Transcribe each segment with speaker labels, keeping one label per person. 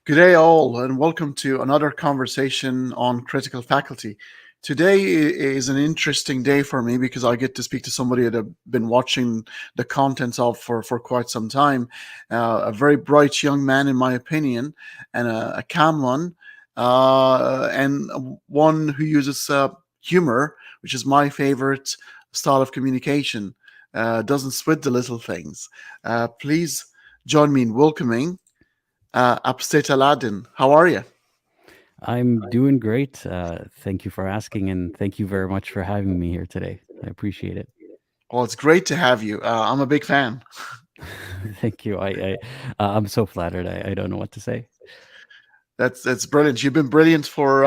Speaker 1: Good day, all, and welcome to another conversation on critical faculty. Today is an interesting day for me because I get to speak to somebody that I've been watching the contents of for quite some time. A very bright young man, in my opinion, and a calm one, and one who uses humor, which is my favorite style of communication. Doesn't sweat the little things. Please join me in welcoming Apostate Aladdin. How are you?
Speaker 2: I'm doing great. Thank you for asking, and thank you very much for having me here today. I appreciate it.
Speaker 1: Well, it's great to have you. I'm a big fan.
Speaker 2: Thank you. I'm so flattered. I don't know what to say.
Speaker 1: That's brilliant. You've been brilliant for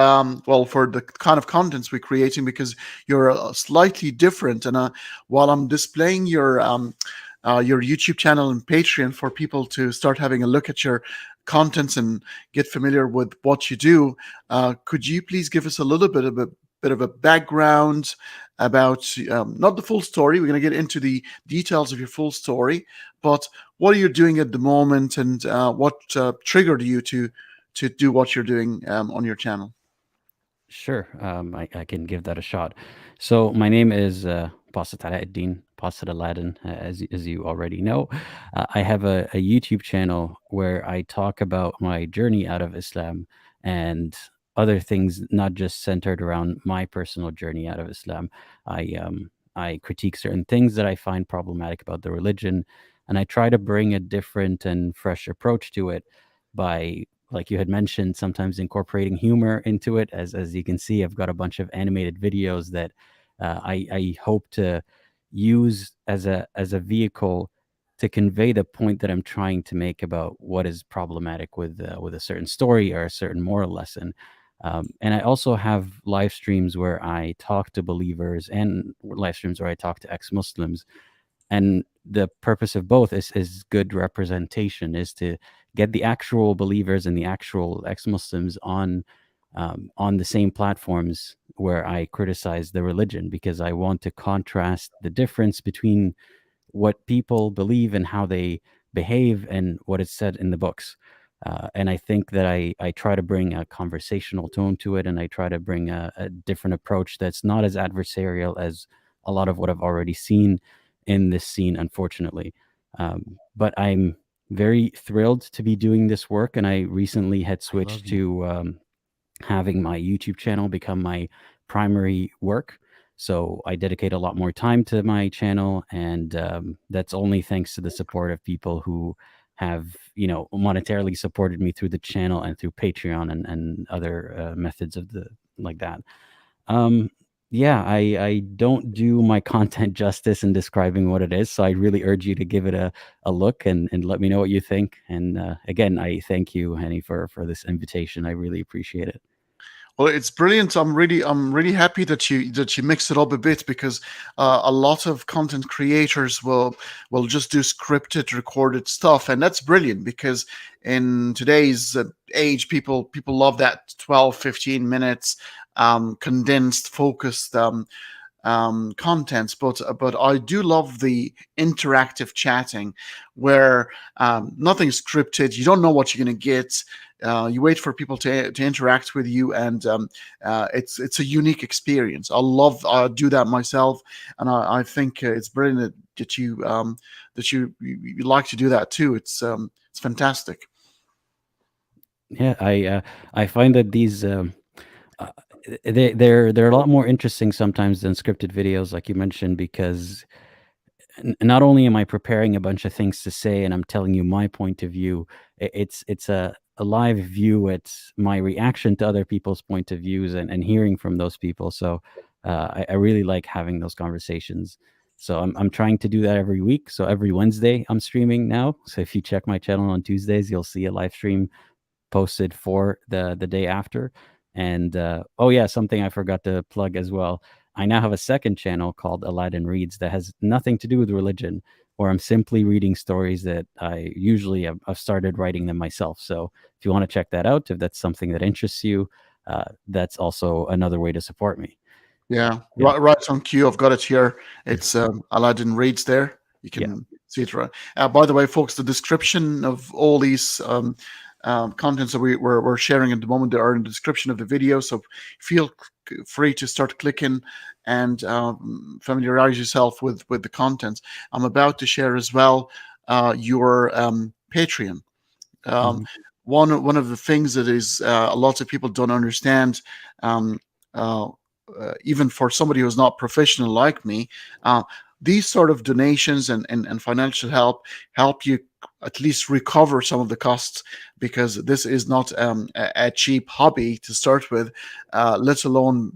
Speaker 1: for the kind of contents we're creating because you're slightly different. And while I'm displaying your YouTube channel and Patreon for people to start having a look at your contents and get familiar with what you do, could you please give us a little bit of a background about not the full story? We're going to get into the details of your full story, but what are you doing at the moment, and what triggered you to do what you're doing on your channel?
Speaker 2: Sure, I can give that a shot. So my name is Apostate Aladdin, Apostate Aladdin, as you already know. I have a YouTube channel where I talk about my journey out of Islam and other things, not just centered around my personal journey out of Islam. I critique certain things that I find problematic about the religion, and I try to bring a different and fresh approach to it by, like you had mentioned, sometimes incorporating humor into it. As you can see, I've got a bunch of animated videos that I hope to use as a vehicle to convey the point that I'm trying to make about what is problematic with a certain story or a certain moral lesson. And I also have live streams where I talk to believers and live streams where I talk to ex-Muslims, and the purpose of both is good representation, is to get the actual believers and the actual ex-Muslims on the same platforms where I criticize the religion, because I want to contrast the difference between what people believe and how they behave and what is said in the books. And I think that I try to bring a conversational tone to it, and I try to bring a different approach that's not as adversarial as a lot of what I've already seen in this scene, unfortunately. But I'm very thrilled to be doing this work, and I recently had
Speaker 3: I love
Speaker 2: switched
Speaker 3: you.
Speaker 2: to having my YouTube channel become my primary work. So I dedicate a lot more time to my channel, and that's only thanks to the support of people who have, monetarily supported me through the channel and through Patreon and other methods of the like that. Um, yeah, I don't do my content justice in describing what it is, so I really urge you to give it a look and let me know what you think. And again, I thank you, Henny, for this invitation. I really appreciate it.
Speaker 1: Well, it's brilliant. I'm really happy that you mix it up a bit because a lot of content creators will just do scripted, recorded stuff, and that's brilliant because in today's age, people love that 12, 15 minutes condensed, focused contents, but I do love the interactive chatting where nothing's scripted. You don't know what you're going to get. You wait for people to interact with you, and it's a unique experience. I do that myself, and I think it's brilliant that you like to do that too. It's fantastic.
Speaker 2: Yeah, I find that these uh, they're a lot more interesting sometimes than scripted videos, like you mentioned, because not only am I preparing a bunch of things to say and I'm telling you my point of view, it's a live view. It's my reaction to other people's point of views and hearing from those people. So I really like having those conversations. So I'm trying to do that every week. So every Wednesday I'm streaming now. So if you check my channel on Tuesdays, you'll see a live stream posted for the day after. And oh yeah, something I forgot to plug as well. I now have a second channel called Aladdin Reads that has nothing to do with religion, where I'm simply reading stories that I usually I've started writing them myself. So if you want to check that out, if that's something that interests you, that's also another way to support me.
Speaker 1: Yeah,
Speaker 2: Yeah,
Speaker 1: right on cue. I've got it here. It's Aladdin Reads there. You
Speaker 2: yeah.
Speaker 1: can see it right. By the way, folks, the description of all these contents that we're sharing at the moment that are in the description of the video. So feel free to start clicking and familiarize yourself with the contents. I'm about to share as well your Patreon. Um,
Speaker 2: Mhm.
Speaker 1: one of the things that is a lot of people don't understand, um, uh, even for somebody who's not professional like me, uh, these sort of donations and financial help you at least recover some of the costs, because this is not a cheap hobby to start with, let alone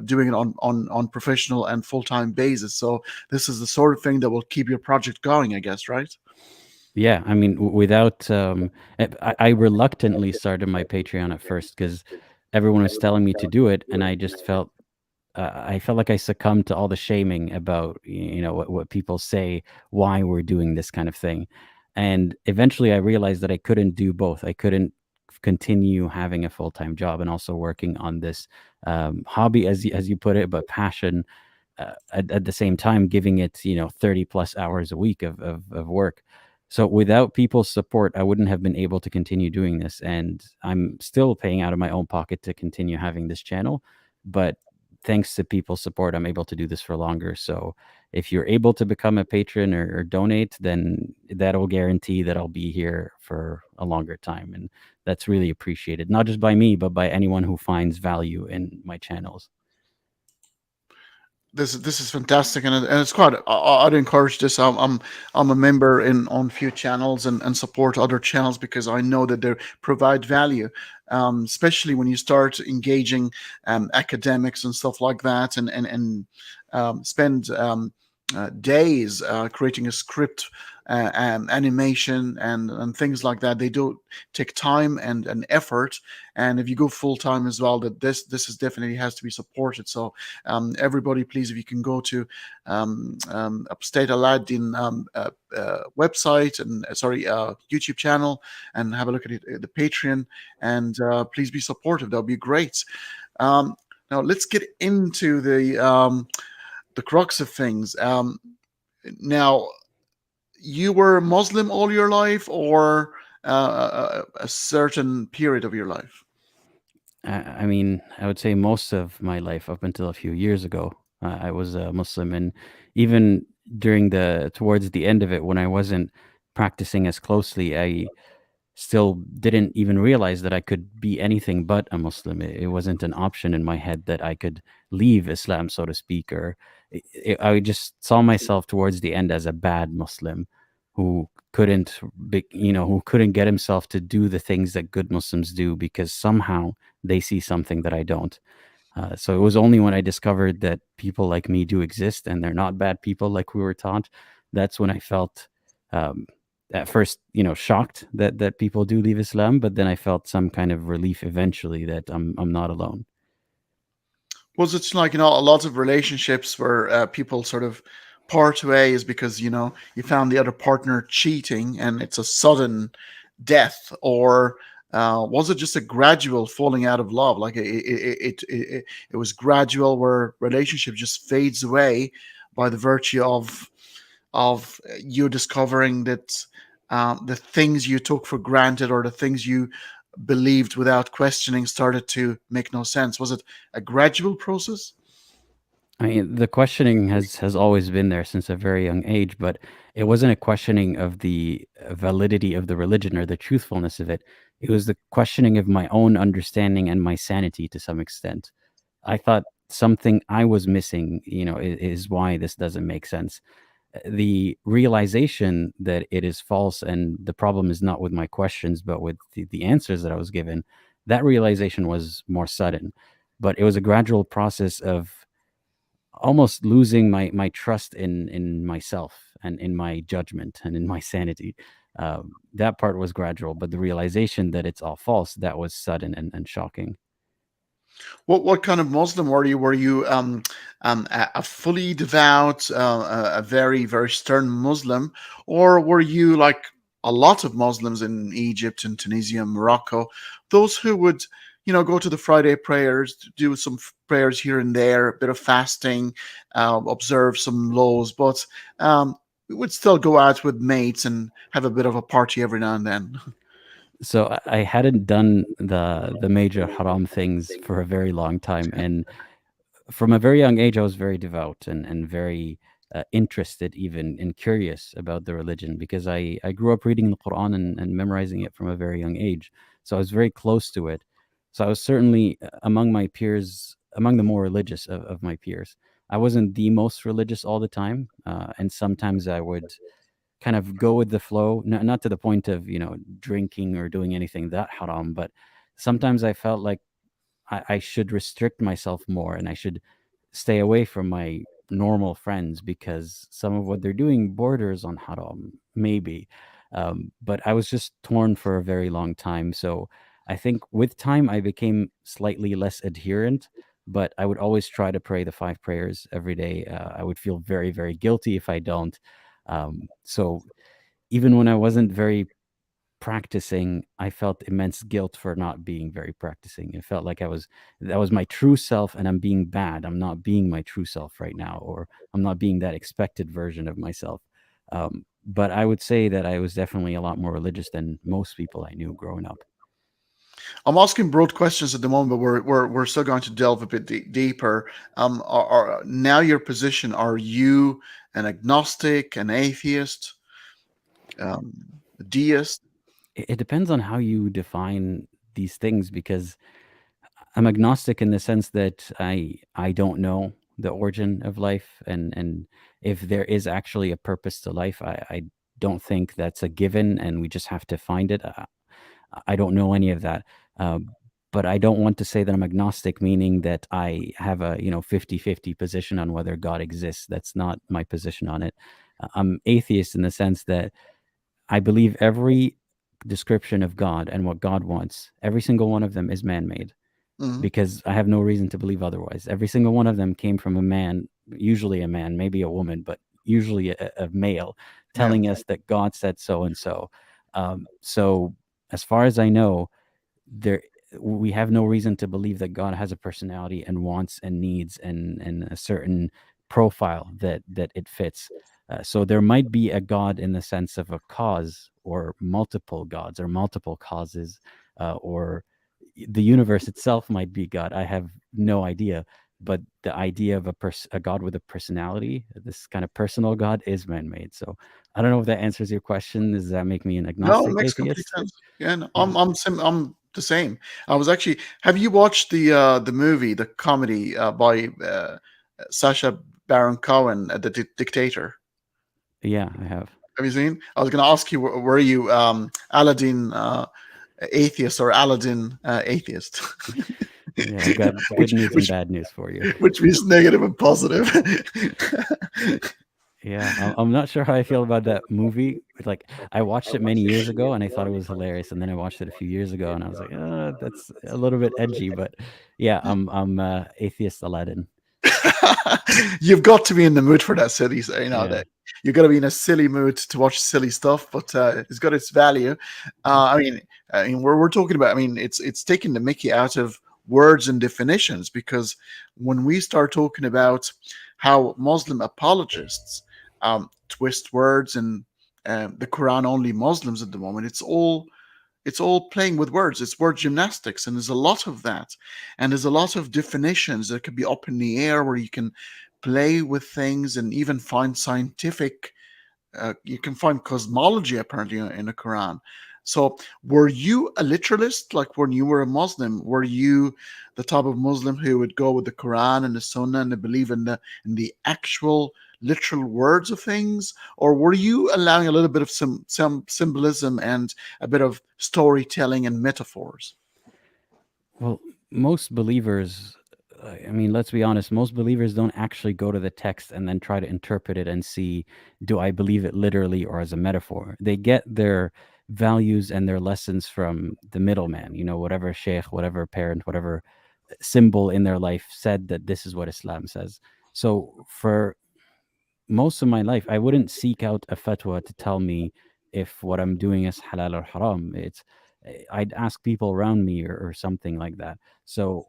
Speaker 1: doing it on professional and full-time basis. So this is the sort of thing that will keep your project going, I guess, right?
Speaker 2: Yeah, I mean, without I reluctantly started my Patreon at first because everyone was telling me to do it, and I felt like I succumbed to all the shaming about what people say why we're doing this kind of thing, and eventually I realized that I couldn't do both. I couldn't continue having a full time job and also working on this hobby, as you put it, but passion at the same time, giving it 30 plus hours a week of work. So without people's support, I wouldn't have been able to continue doing this, and I'm still paying out of my own pocket to continue having this channel. But thanks to people's support, I'm able to do this for longer. So if you're able to become a patron or donate, then that'll guarantee that I'll be here for a longer time. And that's really appreciated, not just by me, but by anyone who finds value in my channels.
Speaker 1: This is fantastic, and it's quite. I'd encourage this. I'm a member in on few channels and support other channels because I know that they provide value, especially when you start engaging academics and stuff like that, and spend days creating a script, animation, and things like that. They do take time and effort, and if you go full time as well, that this is definitely has to be supported. So everybody, please, if you can go to Apostate Aladdin website and YouTube channel and have a look at it, the Patreon, and please be supportive. That'll be great. Now let's get into the crux of things. Now, you were Muslim all your life, or a certain period of your life?
Speaker 2: I mean, I would say most of my life up until a few years ago, I was a Muslim, and even during the towards the end of it, when I wasn't practicing as closely, I still didn't even realize that I could be anything but a Muslim. It wasn't an option in my head that I could leave Islam, so to speak, or I just saw myself towards the end as a bad Muslim who who couldn't get himself to do the things that good Muslims do because somehow they see something that I don't. So it was only when I discovered that people like me do exist and they're not bad people like we were taught. That's when I felt, um, at first, shocked that people do leave Islam, but then I felt some kind of relief eventually that I'm not alone.
Speaker 1: Was it like, a lot of relationships where people sort of part ways because you found the other partner cheating and it's a sudden death, or was it just a gradual falling out of love? Like it was gradual, where relationship just fades away by the virtue of you discovering that the things you took for granted, or the things you believed without questioning, started to make no sense. Was it a gradual process?
Speaker 2: I mean, the questioning has always been there since a very young age, but it wasn't a questioning of the validity of the religion or the truthfulness of it. It was the questioning of my own understanding and my sanity to some extent. I thought something I was missing, is why this doesn't make sense. The realization that it is false and the problem is not with my questions, but with the answers that I was given, that realization was more sudden. But it was a gradual process of almost losing my trust in myself and in my judgment and in my sanity. That part was gradual, but the realization that it's all false, that was sudden and shocking.
Speaker 1: What kind of Muslim were you? Were you a fully devout, a very very stern Muslim, or were you like a lot of Muslims in Egypt and Tunisia, and Morocco, those who would go to the Friday prayers, do some prayers here and there, a bit of fasting, observe some laws, but we would still go out with mates and have a bit of a party every now and then.
Speaker 2: So I hadn't done the major haram things for a very long time, and from a very young age, I was very devout and very interested, even and curious about the religion, because I grew up reading the Quran and memorizing it from a very young age. So I was very close to it. So I was certainly among my peers, among the more religious of my peers. I wasn't the most religious all the time, and sometimes I would kind of go with the flow, not to the point of drinking or doing anything that haram, but sometimes I felt like I should restrict myself more and I should stay away from my normal friends because some of what they're doing borders on haram, maybe. But I was just torn for a very long time. So I think with time, I became slightly less adherent, but I would always try to pray the five prayers every day. I would feel very, very guilty if I don't. So even when I wasn't very practicing, I felt immense guilt for not being very practicing. It felt like that was my true self and I'm being bad. I'm not being my true self right now, or I'm not being that expected version of myself. But I would say that I was definitely a lot more religious than most people I knew growing up.
Speaker 1: I'm asking broad questions at the moment, but we're still going to delve a bit deeper. Now your position? Are you an agnostic, an atheist, um, a deist?
Speaker 2: It depends on how you define these things because I'm agnostic in the sense that I don't know the origin of life, and if there is actually a purpose to life, I don't think that's a given and we just have to find it. I don't know any of that. But I don't want to say that I'm agnostic, meaning that I have a 50-50 position on whether God exists. That's not my position on it. I'm atheist in the sense that I believe every description of God and what God wants, every single one of them is man-made,
Speaker 1: Mhm.
Speaker 2: because I have no reason to believe otherwise. Every single one of them came from a man, usually a man, maybe a woman, but usually a male,
Speaker 1: Yeah.
Speaker 2: telling us that God said so and so. So, as far as I know, there we have no reason to believe that God has a personality and wants and needs and a certain profile that it fits. So there might be a God in the sense of a cause or multiple gods or multiple causes, or the universe itself might be God. I have no idea. But the idea of a God with a personality, this kind of personal God, is man-made. So I don't know if that answers your question. Does that make me an
Speaker 1: No, it
Speaker 2: agnostic
Speaker 1: makes complete
Speaker 2: atheist?
Speaker 1: sense. Yeah, no,
Speaker 2: Yeah.
Speaker 1: I'm the same. I was actually. Have you watched the movie, the comedy by Sacha Baron Cohen, the Dictator?
Speaker 2: Yeah, I have.
Speaker 1: Have you seen? I was going to ask you, were you Aladdin atheist or Aladdin atheist?
Speaker 2: Yeah, I've got good
Speaker 1: which
Speaker 2: news and
Speaker 1: which
Speaker 2: bad news for you.
Speaker 1: which means negative and positive.
Speaker 2: Yeah, I'm not sure how I feel about that movie. Like, I watched it many years ago and I thought it was hilarious, and then I watched it a few years ago and I was like, that's a little bit edgy. But yeah, I'm atheist Aladdin.
Speaker 1: You've got to be in the mood for that silly,
Speaker 2: Yeah.
Speaker 1: that you've got to be in a silly mood to watch silly stuff, but it's got its value. We're talking about. I mean, it's taking the Mickey out of words and definitions, because when we start talking about how Muslim apologists twist words and the Quran only Muslims at the moment, it's all playing with words. It's word gymnastics, and there's a lot of that, and there's a lot of definitions that could be up in the air where you can play with things and even find scientific. You can find cosmology apparently in the Quran. So, were you a literalist? Like when you were a Muslim, were you the type of Muslim who would go with the Quran and the Sunnah and believe in the actual literal words of things, or were you allowing a little bit of some symbolism and a bit of storytelling and metaphors?
Speaker 2: Well, most believers, I mean, let's be honest, most believers don't actually go to the text and then try to interpret it and see, do I believe it literally or as a metaphor? They get their values and their lessons from the middleman, whatever sheikh, whatever parent, whatever symbol in their life said that this is what Islam says. So for most of my life, I wouldn't seek out a fatwa to tell me if what I'm doing is halal or haram. I'd ask people around me or something like that. So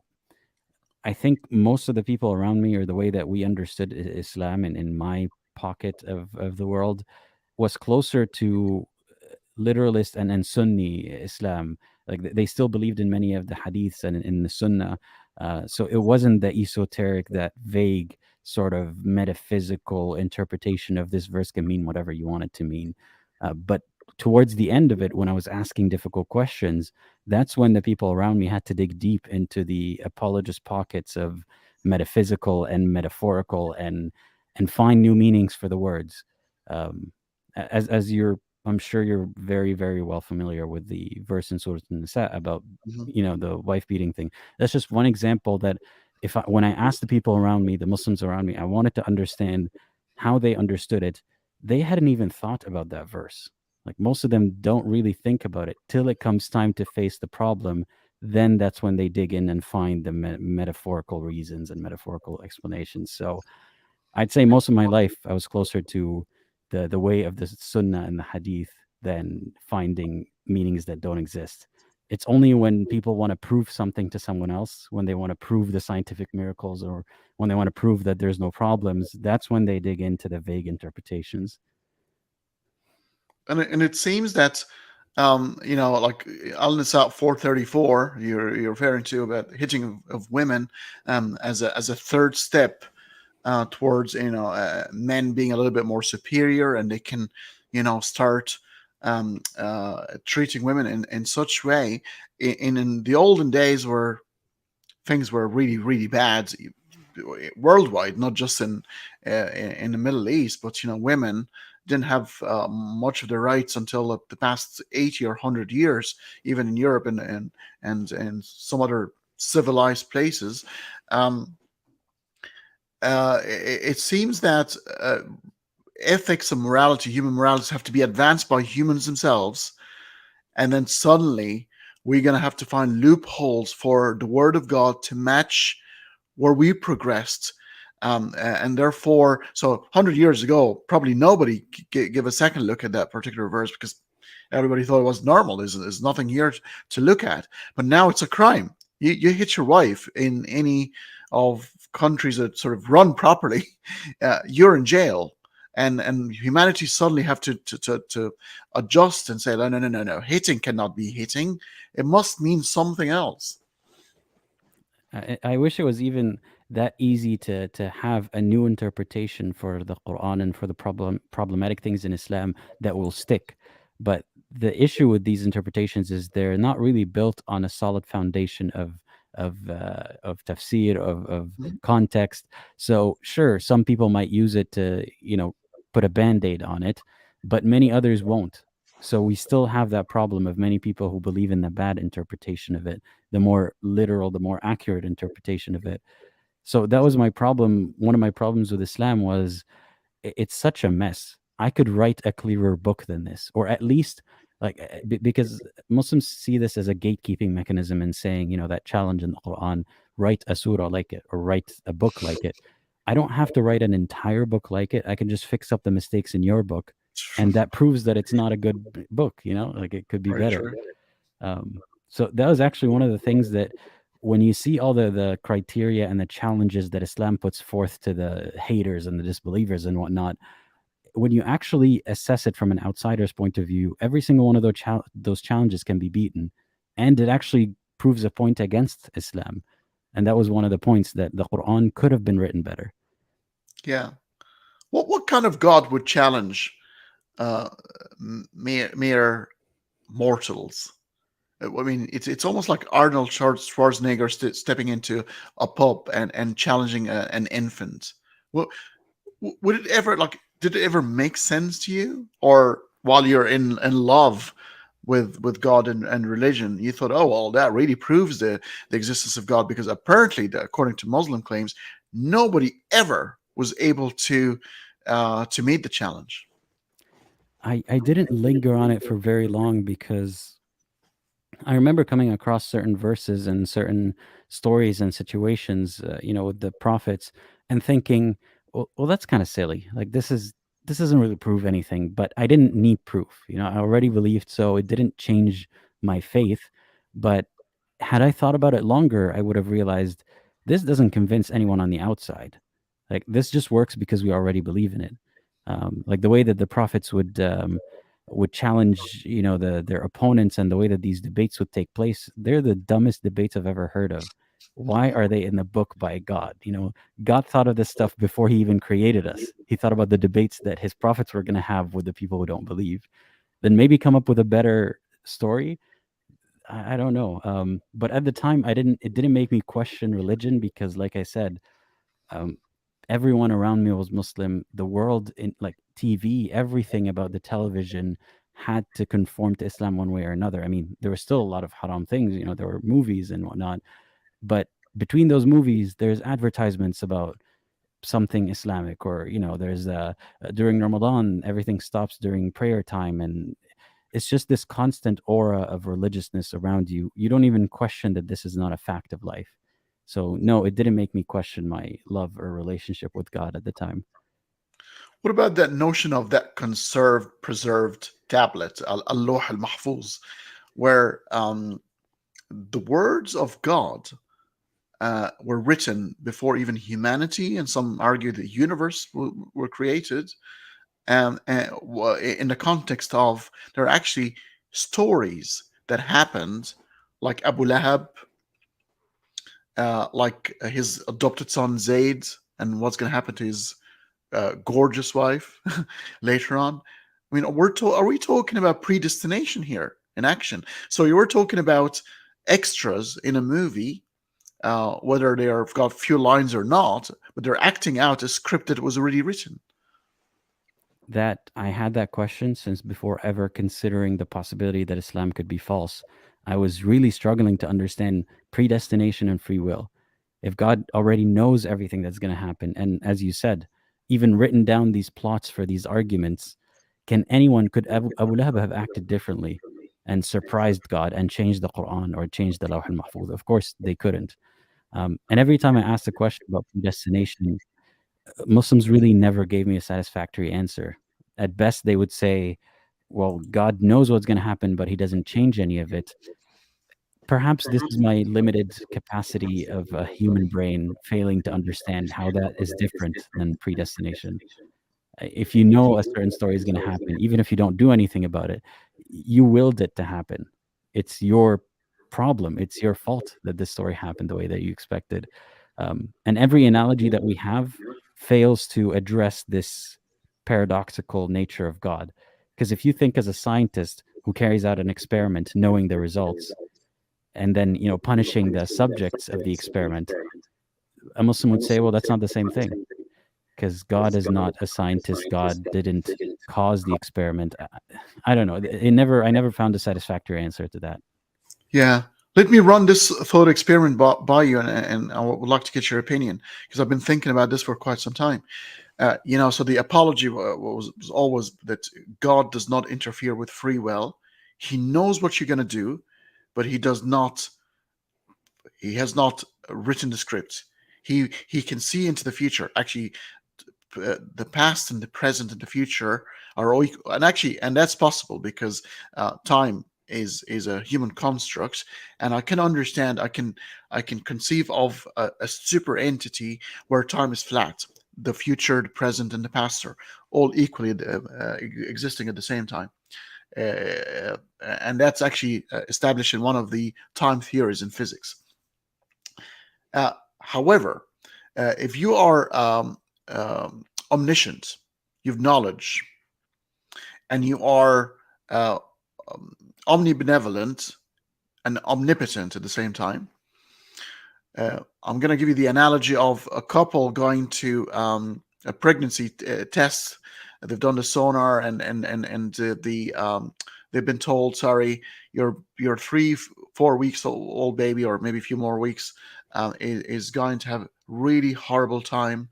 Speaker 2: I think most of the people around me, or the way that we understood Islam in my pocket of the world, was closer to literalist and Sunni Islam. Like they still believed in many of the hadiths and in the Sunnah. So it wasn't the esoteric, that vague sort of metaphysical interpretation of this verse can mean whatever you want it to mean. But towards the end of it, when I was asking difficult questions, that's when the people around me had to dig deep into the apologist pockets of metaphysical and metaphorical, and find new meanings for the words. Um, as you're, I'm sure you're very very well familiar with the verse in Surah An-Nisa about,
Speaker 1: Mhm.
Speaker 2: the wife beating thing. That's just one example that, when I asked the people around me, the Muslims around me, I wanted to understand how they understood it. They hadn't even thought about that verse. Like most of them don't really think about it till it comes time to face the problem. Then that's when they dig in and find the metaphorical reasons and metaphorical explanations. So I'd say most of my life I was closer to the way of the Sunnah and the Hadith than finding meanings that don't exist. It's only when people want to prove something to someone else, when they want to prove the scientific miracles, or when they want to prove that there's no problems, that's when they dig into the vague interpretations.
Speaker 1: And it seems that like Al Nisa 434, you're referring to about hitching of women as a third step towards men being a little bit more superior, and they can start treating women in such way in the olden days where things were really really bad worldwide, not just in the Middle East, but women didn't have much of their rights until the past 80 or 100 years, even in Europe and some other civilized places. Um, it seems that ethics and morality, human moralities, have to be advanced by humans themselves, and then suddenly we're going to have to find loopholes for the Word of God to match where we progressed. And therefore, so 100 years ago, probably nobody gave a second look at that particular verse because everybody thought it was normal. There's nothing here to look at. But now it's a crime. You hit your wife in any of countries that sort of run properly, you're in jail. And humanity suddenly have to adjust and say, no, no, no, no, no. Hitting cannot be hitting. It must mean something else.
Speaker 2: I wish it was even that easy to have a new interpretation for the Quran and for the problematic things in Islam that will stick. But the issue with these interpretations is they're not really built on a solid foundation of tafsir, of
Speaker 1: Mhm.
Speaker 2: context. So sure, some people might use it to put a band-aid on it, but many others won't. So we still have that problem of many people who believe in the bad interpretation of it, the more literal, the more accurate interpretation of it. So that was my problem. One of my problems with Islam was it's such a mess. I could write a clearer book than this, or at least like because Muslims see this as a gatekeeping mechanism and saying, that challenge in the Quran, write a surah like it or write a book like it. I don't have to write an entire book like it. I can just fix up the mistakes in your book, and that proves that it's not a good book. Like it could be
Speaker 1: Very
Speaker 2: better.
Speaker 1: true.
Speaker 2: So that was actually one of the things that, when you see all the criteria and the challenges that Islam puts forth to the haters and the disbelievers and whatnot, when you actually assess it from an outsider's point of view, every single one of those challenges can be beaten, and it actually proves a point against Islam. And that was one of the points, that the Quran could have been written better.
Speaker 1: Yeah. What kind of God would challenge uh, mere mortals? I mean, it's almost like Arnold Schwarzenegger stepping into a pub and challenging an infant. Well, would it ever did it ever make sense to you, or while you're in love with God and religion, you thought, oh well, that really proves the existence of God, because apparently, according to Muslim claims, nobody ever was able to meet the challenge.
Speaker 2: I didn't linger on it for very long, because I remember coming across certain verses and certain stories and situations, with the prophets, and thinking, well, that's kind of silly. Like this doesn't really prove anything. But I didn't need proof. I already believed, so it didn't change my faith. But had I thought about it longer, I would have realized this doesn't convince anyone on the outside. Like this just works because we already believe in it. Like the way that the prophets would would challenge, their opponents, and the way that these debates would take place, they're the dumbest debates I've ever heard of. Why are they in the book by God? God thought of this stuff before he even created us. He thought about the debates that his prophets were going to have with the people who don't believe. Then maybe come up with a better story. I don't know. But at the time, it didn't make me question religion, because, like I said, um, everyone around me was Muslim. The world, in like TV, everything about the television had to conform to Islam one way or another. I mean, there were still a lot of haram things. There were movies and whatnot, but between those movies, there's advertisements about something Islamic, or there's during Ramadan, everything stops during prayer time, and it's just this constant aura of religiousness around you. You don't even question that this is not a fact of life. So no, it didn't make me question my love or relationship with God at the time.
Speaker 1: What about that notion of that conserved, preserved tablet, al-Lawh al-Mahfuz, where the words of God were written before even humanity, and some argue the universe were created, in the context of there are actually stories that happened, like Abu Lahab, like his adopted son Zayd, and what's going to happen to his gorgeous wife later on. I mean, are we talking about predestination here in action? So you were talking about extras in a movie, whether they have got few lines or not, but they're acting out a script that was already written.
Speaker 2: That I had that question since before ever considering the possibility that Islam could be false. I was really struggling to understand predestination and free will. If God already knows everything that's going to happen, and as you said, even written down these plots for these arguments, could Abu Lahab have acted differently and surprised God and changed the Quran or changed the Lawh al-Mahfuz? Of course, they couldn't. And every time I asked a question about predestination, Muslims really never gave me a satisfactory answer. At best, they would say, well, God knows what's going to happen, but he doesn't change any of it. Perhaps this is my limited capacity of a human brain failing to understand how that is different than predestination. If you know a certain story is going to happen, even if you don't do anything about it, you willed it to happen. It's your problem. It's your fault that this story happened the way that you expected. And every analogy that we have fails to address this paradoxical nature of God. Because if you think as a scientist who carries out an experiment knowing the results, and then punishing the subjects of the experiment, a Muslim would say, well, that's not the same thing, because God is not a scientist. God didn't cause the experiment. I don't know. I never found a satisfactory answer to that.
Speaker 1: Yeah. Let me run this thought experiment by you, and I would like to get your opinion, because I've been thinking about this for quite some time. So the apology was always that God does not interfere with free will. He knows what you're going to do, but he does not. He has not written the script. He can see into the future. Actually, the past and the present and the future are all equal. And that's possible because time is a human construct, and I can understand. I can conceive of a super entity where time is flat. The future, the present, and the past are all equally existing at the same time. And that's actually established in one of the time theories in physics. However, if you are omniscient, you've knowledge, and you are uh, omnibenevolent and omnipotent at the same time, I'm going to give you the analogy of a couple going to a pregnancy test. They've done the sonar, and they've been told, sorry, your 3-4 weeks old baby, or maybe a few more weeks, is going to have really horrible time.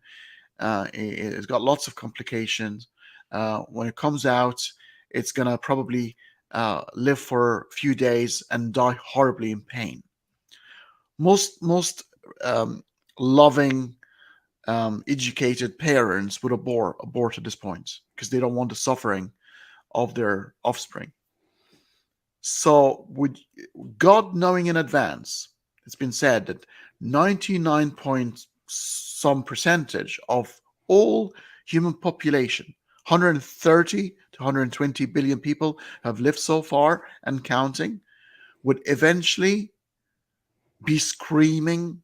Speaker 1: It's got lots of complications. When it comes out, it's going to probably live for a few days and die horribly in pain. Most um, loving, educated parents would abort at this point because they don't want the suffering of their offspring. So, with God knowing in advance, it's been said that 99 point some percentage of all human population 130 to 120 billion people have lived so far and counting, would eventually be screaming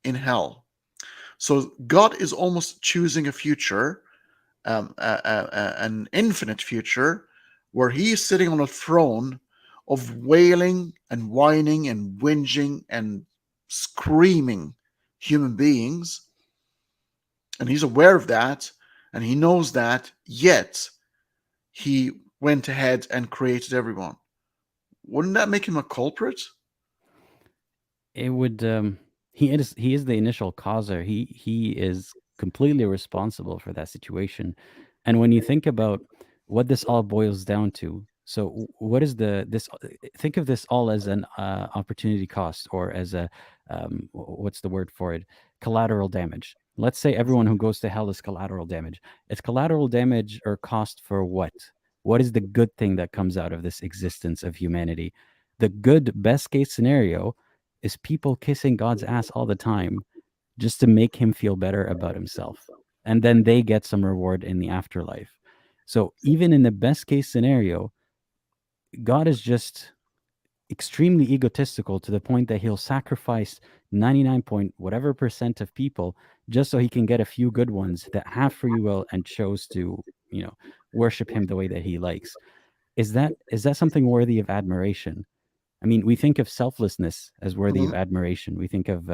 Speaker 1: in hell. So God is almost choosing a future, an infinite future, where he is sitting on a throne of wailing and whining and whinging and screaming human beings. And he's aware of that and he knows that, yet he went ahead and created everyone. Wouldn't that make him a culprit?
Speaker 2: It would he is the initial causer. He is completely responsible for that situation. And when you think about what this all boils down to, so what is think of this all as an opportunity cost, or as a what's the word for it, collateral damage. Let's say everyone who goes to hell is collateral damage. It's collateral damage or cost for what is the good thing that comes out of this existence of humanity? The good best case scenario is people kissing God's ass all the time just to make him feel better about himself. And then they get some reward in the afterlife. So even in the best case scenario, God is just extremely egotistical to the point that he'll sacrifice 99 point whatever percent of people just so he can get a few good ones that have free will and chose to, worship him the way that he likes. Is that something worthy of admiration? I mean, we think of selflessness as worthy of
Speaker 1: Mhm.
Speaker 2: admiration. We think of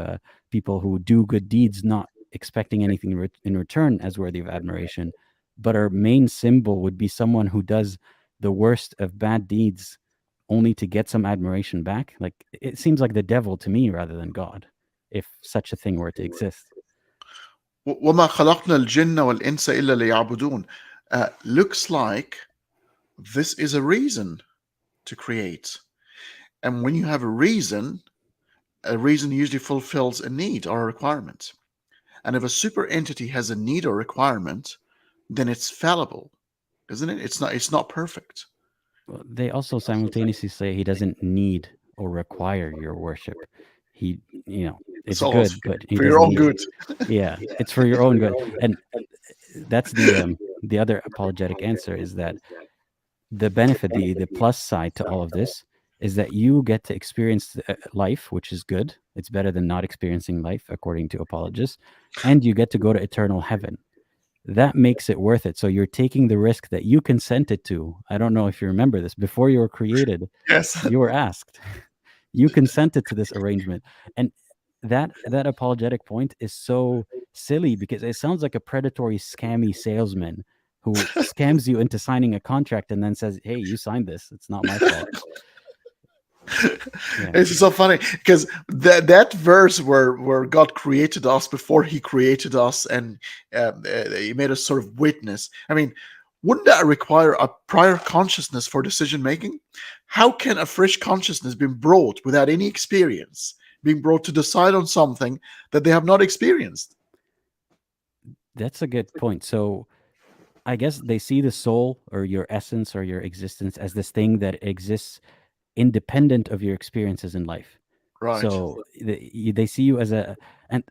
Speaker 2: people who do good deeds, not expecting anything in return, as worthy of admiration. But our main symbol would be someone who does the worst of bad deeds only to get some admiration back. Like, it seems like the devil to me rather than God, if such a thing were to exist.
Speaker 1: وما خلقنا الجن والإنس إلا ليعبدون. Looks like this is a reason to create. And when you have a reason usually fulfills a need or a requirement. And if a super entity has a need or requirement, then it's fallible, isn't it? It's not perfect.
Speaker 2: Well, they also simultaneously say he doesn't need or require your worship. He, it's
Speaker 1: So
Speaker 2: good, but he
Speaker 1: for your
Speaker 2: doesn't
Speaker 1: own
Speaker 2: need.
Speaker 1: good.
Speaker 2: Yeah, it's for your own good. And that's the other apologetic answer, is that the benefit, the plus side to all of this, is that you get to experience life, which is good. It's better than not experiencing life, according to apologists, and you get to go to eternal heaven. That makes it worth it. So you're taking the risk that you consented to. I don't know if you remember this. Before you were created,
Speaker 1: Yes.
Speaker 2: you were asked. You consented to this arrangement. And that apologetic point is so silly because it sounds like a predatory, scammy salesman who scams you into signing a contract and then says, "Hey, you signed this. It's not my fault." Yeah.
Speaker 1: It's so funny because that verse where God created us before He created us, and He made us sort of witness. I mean, wouldn't that require a prior consciousness for decision making? How can a fresh consciousness be brought without any experience, being brought to decide on something that they have not experienced?
Speaker 2: That's a good point. So I guess they see the soul or your essence or your existence as this thing that exists independent of your experiences in life.
Speaker 1: Right.
Speaker 2: So they see you as and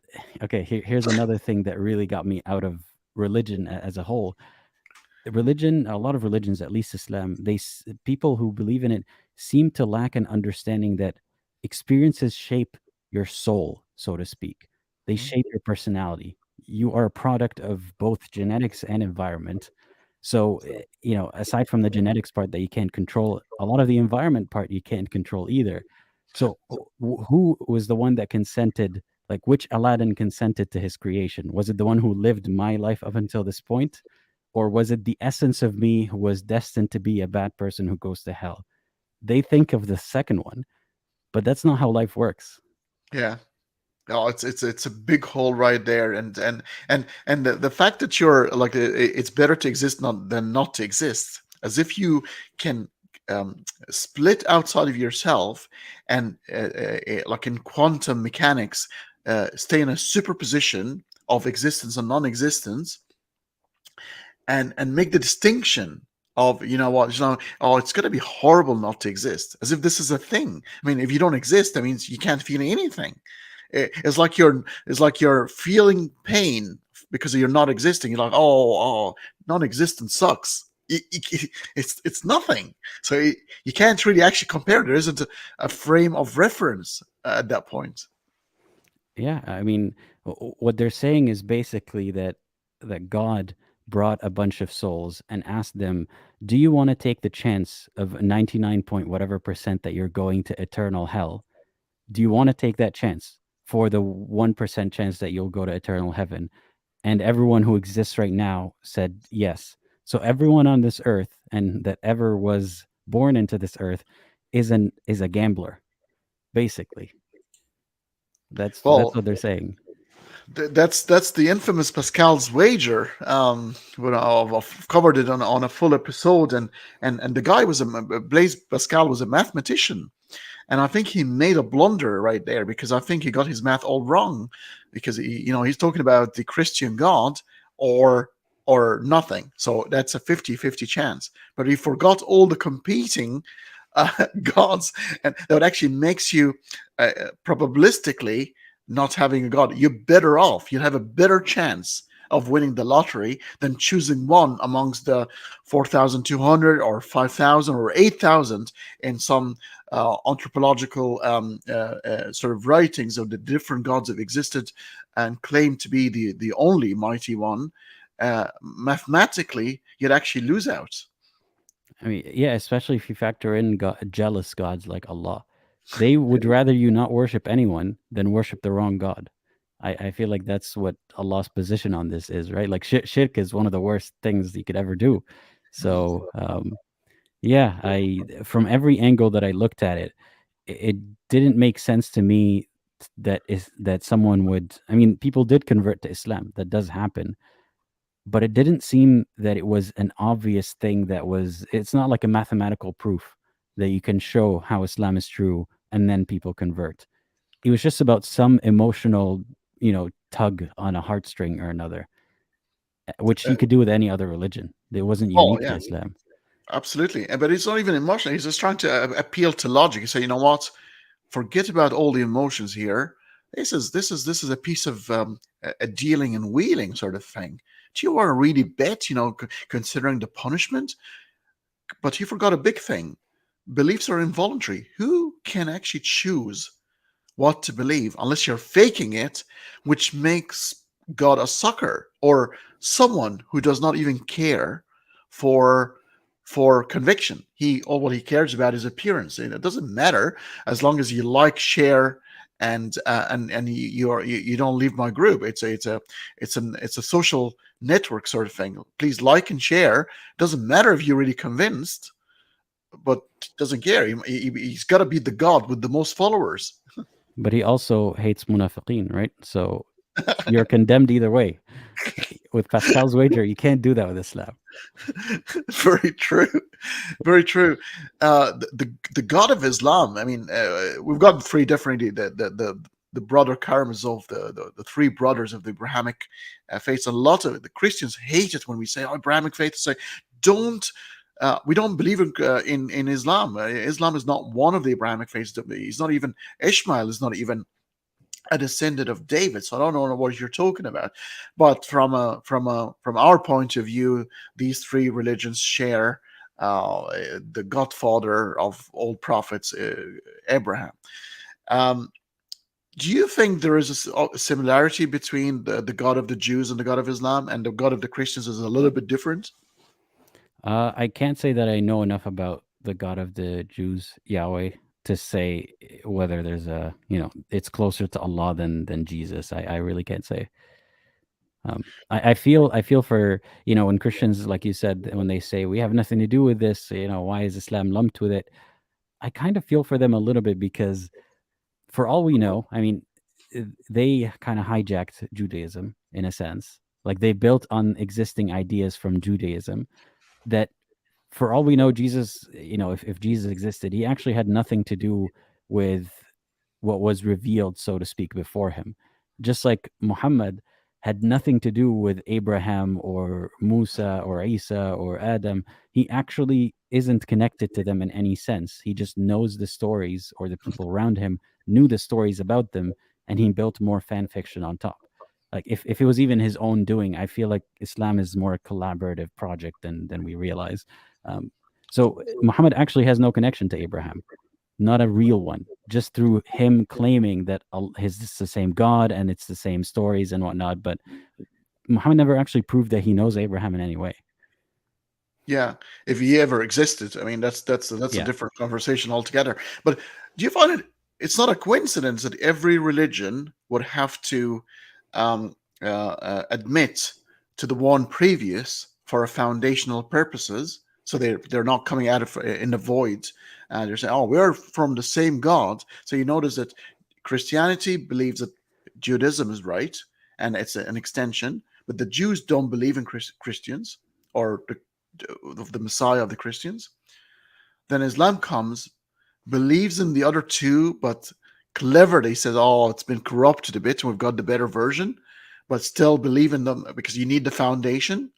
Speaker 2: okay, here's another thing that really got me out of religion as a whole. Religion, a lot of religions, at least Islam, people who believe in it seem to lack an understanding that experiences shape your soul, so to speak. They
Speaker 1: Mhm.
Speaker 2: shape your personality. You are a product of both genetics and environment. So, aside from the genetics part that you can't control, a lot of the environment part you can't control either. So, who was the one that consented? Like, which Aladdin consented to his creation? Was it the one who lived my life up until this point? Or was it the essence of me who was destined to be a bad person who goes to hell? They think of the second one, but that's not how life works.
Speaker 1: Yeah. Oh, it's a big hole right there, and the fact that you're like it's better to exist not than not to exist, as if you can split outside of yourself and like in quantum mechanics, stay in a superposition of existence and non-existence, and make the distinction of oh, it's going to be horrible not to exist, as if this is a thing. I mean, if you don't exist, that means you can't feel anything. It's like you're feeling pain because you're not existing. You're like, oh, non-existent sucks. It's nothing. So you can't really actually compare. There isn't a frame of reference at that point.
Speaker 2: Yeah, I mean, what they're saying is basically that God brought a bunch of souls and asked them, "Do you want to take the chance of 99 point whatever percent that you're going to eternal hell? Do you want to take that chance for the 1% chance that you'll go to eternal heaven?" And everyone who exists right now said yes. So everyone on this earth and that ever was born into this earth is a gambler, basically. That's
Speaker 1: Well,
Speaker 2: what they're saying.
Speaker 1: that's the infamous Pascal's wager. When I've covered it on a full episode, and the guy was Blaise Pascal was a mathematician. And I think he made a blunder right there because I think he got his math all wrong because he's talking about the Christian God or or nothing. So that's a 50-50 chance. But he forgot all the competing gods, and that actually makes you probabilistically not having a god. You're better off. You have a better chance of winning the lottery than choosing one amongst the 4,200 or 5,000 or 8,000 in some anthropological sort of writings of the different gods that existed and claimed to be the only mighty one. Mathematically, you'd actually lose out.
Speaker 2: I mean, yeah, especially if you factor in jealous gods like Allah. They would rather you not worship anyone than worship the wrong god. I feel like that's what Allah's position on this is, right? Like shirk is one of the worst things you could ever do. So, yeah, from every angle that I looked at it, it didn't make sense to me that someone would. I mean, people did convert to Islam. That does happen, but it didn't seem that it was an obvious thing that was. It's not like a mathematical proof that you can show how Islam is true and then people convert. It was just about some emotional, tug on a heartstring or another, which
Speaker 1: Uh,
Speaker 2: you could do with any other religion. It wasn't
Speaker 1: oh
Speaker 2: unique to
Speaker 1: yeah,
Speaker 2: Islam.
Speaker 1: absolutely. But it's not even emotional. He's just trying to appeal to logic. You say, you know what? Forget about all the emotions here. This is a piece of a dealing and wheeling sort of thing. Do you want to really bet? Considering the punishment, but you forgot a big thing. Beliefs are involuntary. Who can actually choose what to believe unless you're faking it, which makes God a sucker or someone who does not even care for conviction. All what he cares about is appearance, and it doesn't matter as long as you like, share, and you don't leave my group. It's a social network sort of thing. Please like and share. Doesn't matter if you're really convinced, but doesn't care. He's got to be the god with the most followers.
Speaker 2: But he also hates munafiqeen, right? So you're condemned either way. With Pascal's wager, you can't do that with Islam.
Speaker 1: Very true, very true. The God of Islam. I mean, we've got three different the brother Karamazov, the three brothers of the Abrahamic faiths. A lot of the Christians hate it when we say, "Oh, Abrahamic faith." They say, "Don't." We don't believe in Islam. Islam is not one of the Abrahamic faiths. He's not even Ishmael. Is not even a descendant of David. So I don't know what you're talking about. But from our point of view, these three religions share the godfather of all prophets, Abraham. Um, do you think there is a similarity between the God of the Jews and the God of Islam, and the God of the Christians is a little bit different?
Speaker 2: I can't say that I know enough about the God of the Jews, Yahweh, to say whether there's it's closer to Allah than Jesus. I really can't say. I feel for when Christians, like you said, when they say we have nothing to do with this, why is Islam lumped with it? I kind of feel for them a little bit because, for all we know, I mean, they kind of hijacked Judaism in a sense. Like they built on existing ideas from Judaism that, for all we know, Jesus, if Jesus existed, he actually had nothing to do with what was revealed, so to speak, before him. Just like Muhammad had nothing to do with Abraham or Musa or Isa or Adam. He actually isn't connected to them in any sense. He just knows the stories, or the people around him knew the stories about them, and he built more fan fiction on top. Like if it was even his own doing, I feel like Islam is more a collaborative project than we realize. Um, so Muhammad actually has no connection to Abraham, not a real one. Just through him claiming that his it's the same God and it's the same stories and whatnot, but Muhammad never actually proved that he knows Abraham in any way.
Speaker 1: Yeah, if he ever existed. I mean, that's a
Speaker 2: Yeah.
Speaker 1: different conversation altogether. But do you find it's not a coincidence that every religion would have to um, admit to the one previous for a foundational purposes, so they're not coming out of in the void. They're saying, "Oh, we're from the same God." So you notice that Christianity believes that Judaism is right, and it's an extension, but the Jews don't believe in Christians or the Messiah of the Christians. Then Islam comes, believes in the other two, but cleverly says, "Oh, it's been corrupted a bit, and we've got the better version," but still believe in them because you need the foundation.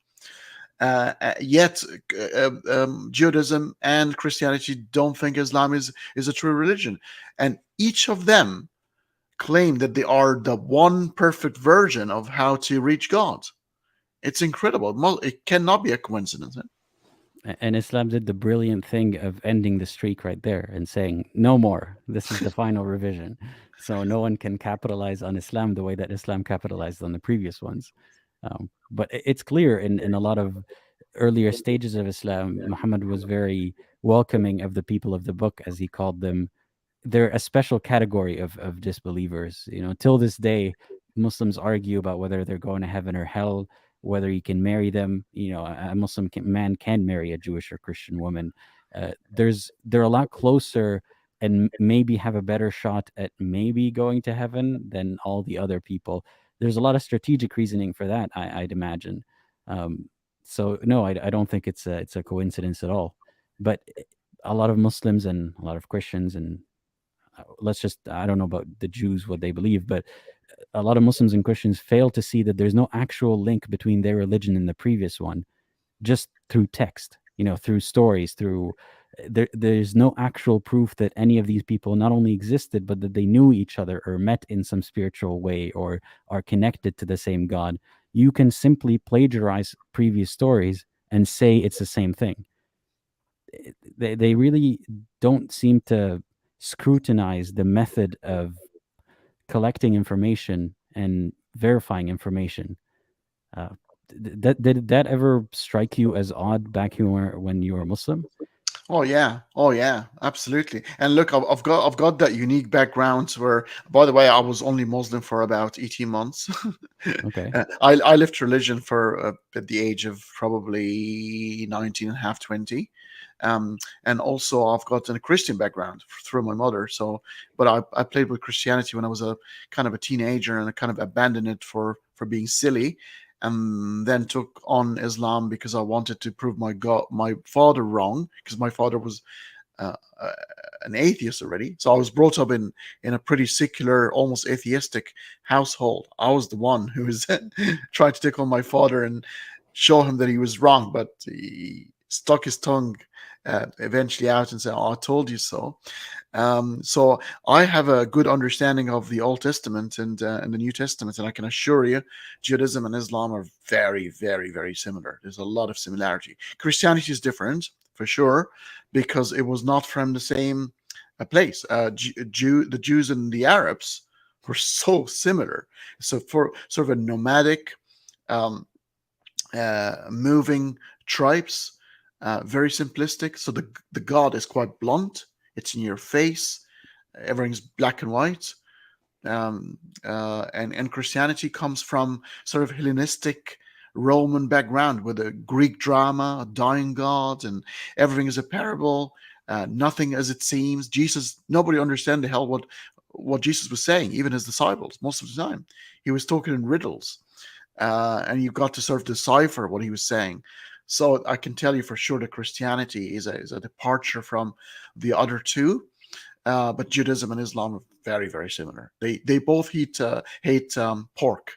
Speaker 1: Yet, Judaism and Christianity don't think Islam is a true religion, and each of them claim that they are the one perfect version of how to reach God. It's incredible. It cannot be a coincidence. Eh?
Speaker 2: And Islam did the brilliant thing of ending the streak right there and saying, no more. This is the final revision. So no one can capitalize on Islam the way that Islam capitalized on the previous ones. But it's clear in a lot of earlier stages of Islam, Muhammad was very welcoming of the people of the book, as he called them. They're a special category of disbelievers. You know, till this day, Muslims argue about whether they're going to heaven or hell, whether you can marry them. You know, a Muslim man can marry a Jewish or Christian woman. They're a lot closer and maybe have a better shot at maybe going to heaven than all the other people. There's a lot of strategic reasoning for that, I'd imagine. Um, so no, I don't think it's a coincidence at all. But a lot of Muslims and a lot of Christians and let's just I don't know about the Jews what they believe, but a lot of Muslims and Christians fail to see that there's no actual link between their religion and the previous one, just through text, through stories, through there's no actual proof that any of these people not only existed, but that they knew each other or met in some spiritual way or are connected to the same God. You can simply plagiarize previous stories and say it's the same thing. They really don't seem to scrutinize the method of collecting information and verifying information. Uh, did that ever strike you as odd back when you were Muslim?
Speaker 1: Oh yeah, absolutely. And look, I've got that unique background where, by the way, I was only Muslim for about 18 months.
Speaker 2: Okay.
Speaker 1: I left religion for at the age of probably 19 and a half, 20. And also I've got a Christian background through my mother. So, but I played with Christianity when I was a kind of a teenager, and I kind of abandoned it for being silly, and then took on Islam because I wanted to prove my father wrong, because my father was uh, uh, an atheist already. So I was brought up in a pretty secular, almost atheistic household. I was the one who was trying to take on my father and show him that he was wrong, but he stuck his tongue eventually out and said, "Oh, I told you so." So I have a good understanding of the Old Testament and the New Testament, and I can assure you, Judaism and Islam are very, very, very similar. There's a lot of similarity. Christianity is different for sure because it was not from the same place. The Jews and the Arabs were so similar. So for sort of a nomadic, um, moving tribes, very simplistic. So the God is quite blunt. It's in your face. Everything's black and white. And Christianity comes from sort of Hellenistic Roman background with a Greek drama, a dying God, and everything is a parable. Nothing as it seems. Nobody understand the hell what Jesus was saying, even his disciples. Most of the time, he was talking in riddles, and you got to sort of decipher what he was saying. So I can tell you for sure that Christianity is a departure from the other two, but Judaism and Islam are very, very similar. They both hate pork.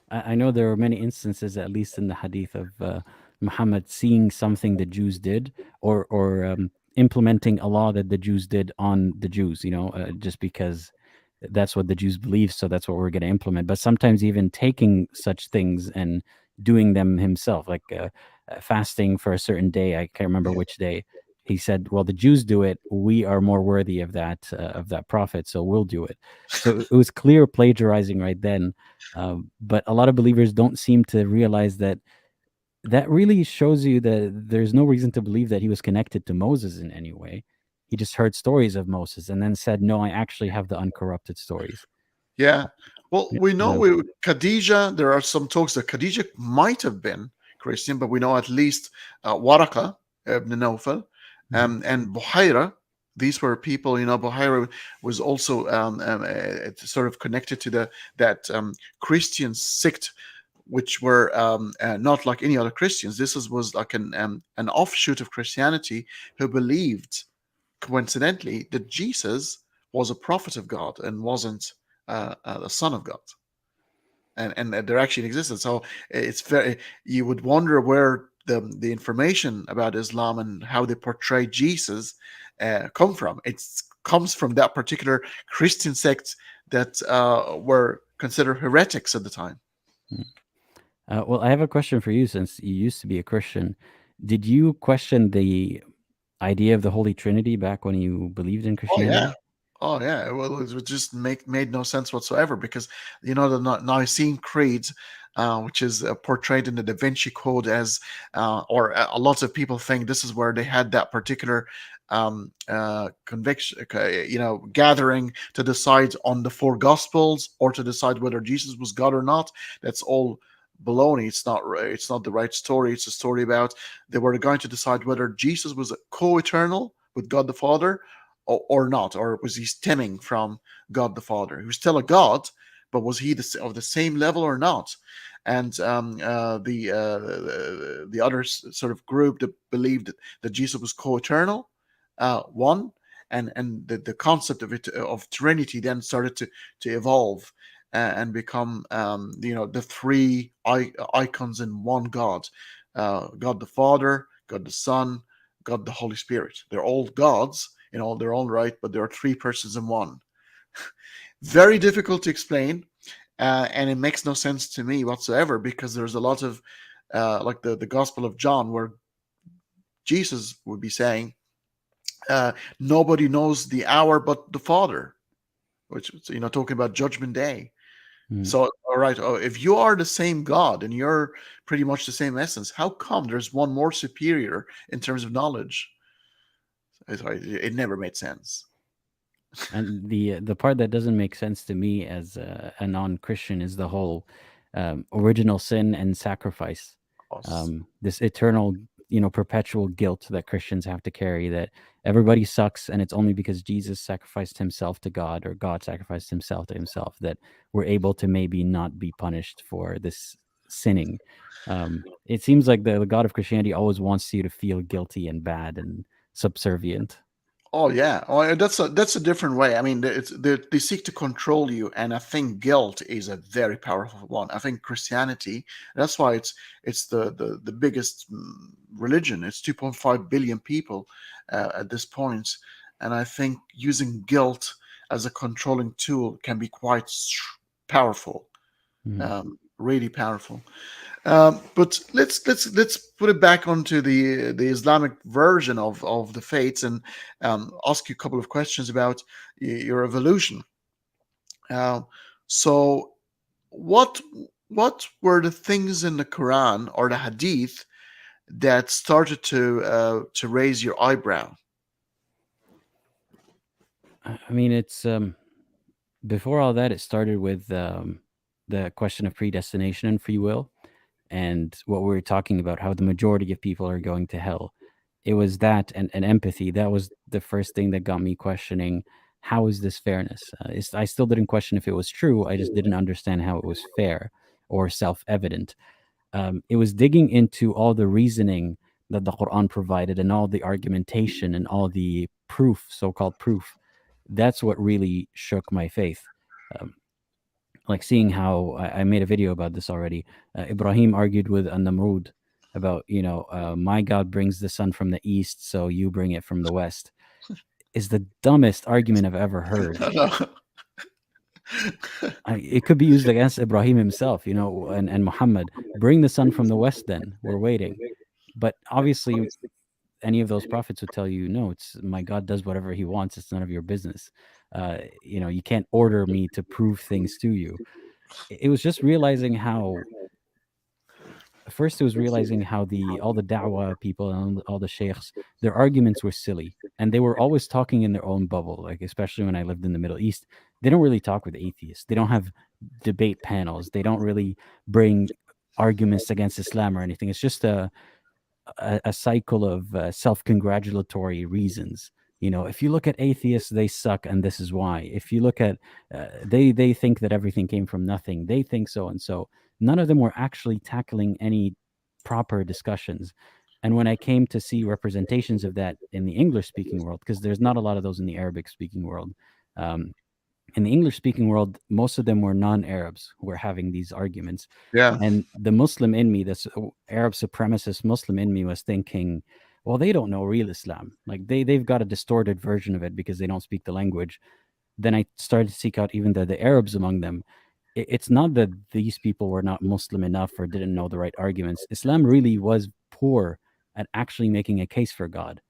Speaker 2: I know there are many instances, at least in the hadith, of Muhammad seeing something the Jews did, or implementing a law that the Jews did on the Jews. Just because that's what the Jews believe, so that's what we're going to implement. But sometimes even taking such things and doing them himself, like fasting for a certain day, I can't remember which day. He said, "Well, the Jews do it. We are more worthy of that prophet, so we'll do it." So it was clear plagiarizing right then. But a lot of believers don't seem to realize that that really shows you that there's no reason to believe that he was connected to Moses in any way. He just heard stories of Moses and then said, "No, I actually have the uncorrupted stories."
Speaker 1: Yeah. Well, we know
Speaker 2: The
Speaker 1: Khadija, there are some talks that Khadija might have been Christian, but we know at least Waraka ibn Nawfal
Speaker 2: Mhm.
Speaker 1: and Buhaira. These were people, Buhaira was also sort of connected to that Christian sect, which were not like any other Christians. Was like an offshoot of Christianity who believed, coincidentally, that Jesus was a prophet of God and wasn't the son of God, and there actually existed. So it's very, you would wonder where the information about Islam and how they portray Jesus come from. It comes from that particular Christian sect that were considered heretics at the time.
Speaker 2: Mm. Well, I have a question for you since you used to be a Christian. Did you question the idea of the Holy Trinity back when you believed in
Speaker 1: Oh yeah.
Speaker 2: Christianity?
Speaker 1: Oh yeah, well, it would just made no sense whatsoever because the Nicene Creed, which is portrayed in the Da Vinci Code as, or a lot of people think this is where they had that particular conviction, gathering to decide on the four Gospels or to decide whether Jesus was God or not. That's all baloney. It's not. It's not the right story. It's a story about they were going to decide whether Jesus was co-eternal with God the Father or not, or was he stemming from God the Father? He was still a God, but was he of the same level or not? And the other sort of group that believed that Jesus was co-eternal, one, and the concept of it of Trinity then started to evolve and become the three icons in one God, God the Father, God the Son, God the Holy Spirit. They're all gods in all their own right, but there are three persons in one. Very difficult to explain, and it makes no sense to me whatsoever because there's a lot of like the Gospel of John where Jesus would be saying, "Nobody knows the hour but the Father," which talking about Judgment Day.
Speaker 2: Mm.
Speaker 1: So, all right, if you are the same God and you're pretty much the same essence, how come there's one more superior in terms of knowledge? It never made sense.
Speaker 2: And the part that doesn't make sense to me as a non-Christian is the whole original sin and sacrifice. This eternal, perpetual guilt that Christians have to carry, that everybody sucks, and it's only because Jesus sacrificed himself to God, or God sacrificed himself to himself, that we're able to maybe not be punished for this sinning. It seems like the God of Christianity always wants you to feel guilty and bad and subservient.
Speaker 1: Oh yeah, that's a different way. I mean, they seek to control you, and I think guilt is a very powerful one. I think Christianity, that's why it's the biggest religion. It's 2.5 billion people at this point, and I think using guilt as a controlling tool can be quite powerful,
Speaker 2: Mm.
Speaker 1: really powerful. But let's put it back onto the Islamic version of the faiths and ask you a couple of questions about your evolution. Uh, so, what what were the things in the Quran or the Hadith that started to raise your eyebrow?
Speaker 2: I mean, it's before all that, it started with the question of predestination and free will, and what we were talking about, how the majority of people are going to hell. It was that and empathy. That was the first thing that got me questioning, how is this fairness? I still didn't question if it was true. I just didn't understand how it was fair or self evident. It was digging into all the reasoning that the Quran provided and all the argumentation and all the proof, so called proof. That's what really shook my faith. Um, like seeing how I made a video about this already. Ibrahim argued with Namrud about, my God brings the sun from the east, so you bring it from the west. Is the dumbest argument I've ever heard.
Speaker 1: No.
Speaker 2: It could be used against Ibrahim himself, and Muhammad. Bring the sun from the west, then we're waiting. But obviously, any of those prophets would tell you, no, it's my God does whatever he wants. It's none of your business. You can't order me to prove things to you. It was just realizing how first it was realizing how the all the da'wah people and all the sheikhs, their arguments were silly, and they were always talking in their own bubble. Like, especially when I lived in the Middle East, they don't really talk with atheists. They don't have debate panels. They don't really bring arguments against Islam or anything. It's just a cycle of self-congratulatory reasons. If you look at atheists, they suck, and this is why. If you look at they think that everything came from nothing. They think so and so. None of them were actually tackling any proper discussions. And when I came to see representations of that in the English speaking world, because there's not a lot of those in the Arabic speaking world, um, in the English speaking world, most of them were non-Arabs who were having these arguments.
Speaker 1: Yeah.
Speaker 2: And the Muslim in me, this Arab supremacist Muslim in me, was thinking, well, they don't know real Islam. Like, they've got a distorted version of it because they don't speak the language. Then I started to seek out even the Arabs among them. It's not that these people were not Muslim enough or didn't know the right arguments. Islam really was poor at actually making a case for God.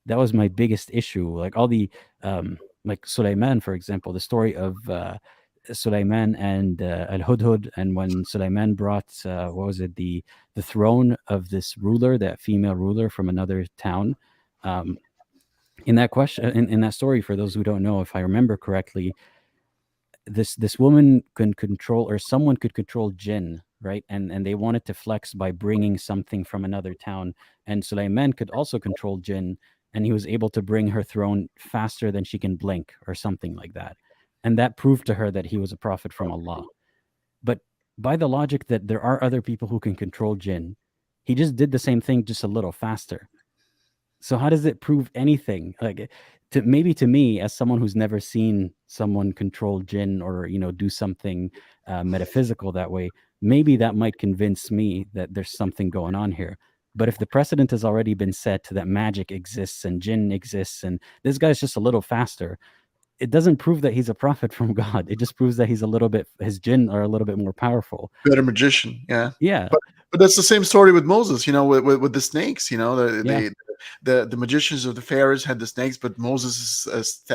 Speaker 2: That was my biggest issue. Like all the like Sulaiman, for example, the story of Sulaiman and Al Hudhud, and when Sulaiman brought what was it, the throne of this ruler, that female ruler from another town. Um, in that question, in that story, for those who don't know, if I remember correctly, this woman can control, or someone could control jinn, right? And they wanted to flex by bringing something from another town, and Sulaiman could also control jinn, and he was able to bring her throne faster than she can blink or something like that. And that proved to her that he was a prophet from Allah. But by the logic that there are other people who can control jinn, he just did the same thing just a little faster. So how does it prove anything? Like, to me, as someone who's never seen someone control jinn or do something metaphysical that way, maybe that might convince me that there's something going on here. But if the precedent has already been set that magic exists and jinn exists, and this guy's just a little faster, it doesn't prove that he's a prophet from God. It just proves that his jinn are a little bit more powerful.
Speaker 1: Better magician. Yeah.
Speaker 2: Yeah.
Speaker 1: But that's the same story with Moses, with the snakes.
Speaker 2: Yeah.
Speaker 1: The magicians of the pharaohs had the snakes, but Moses'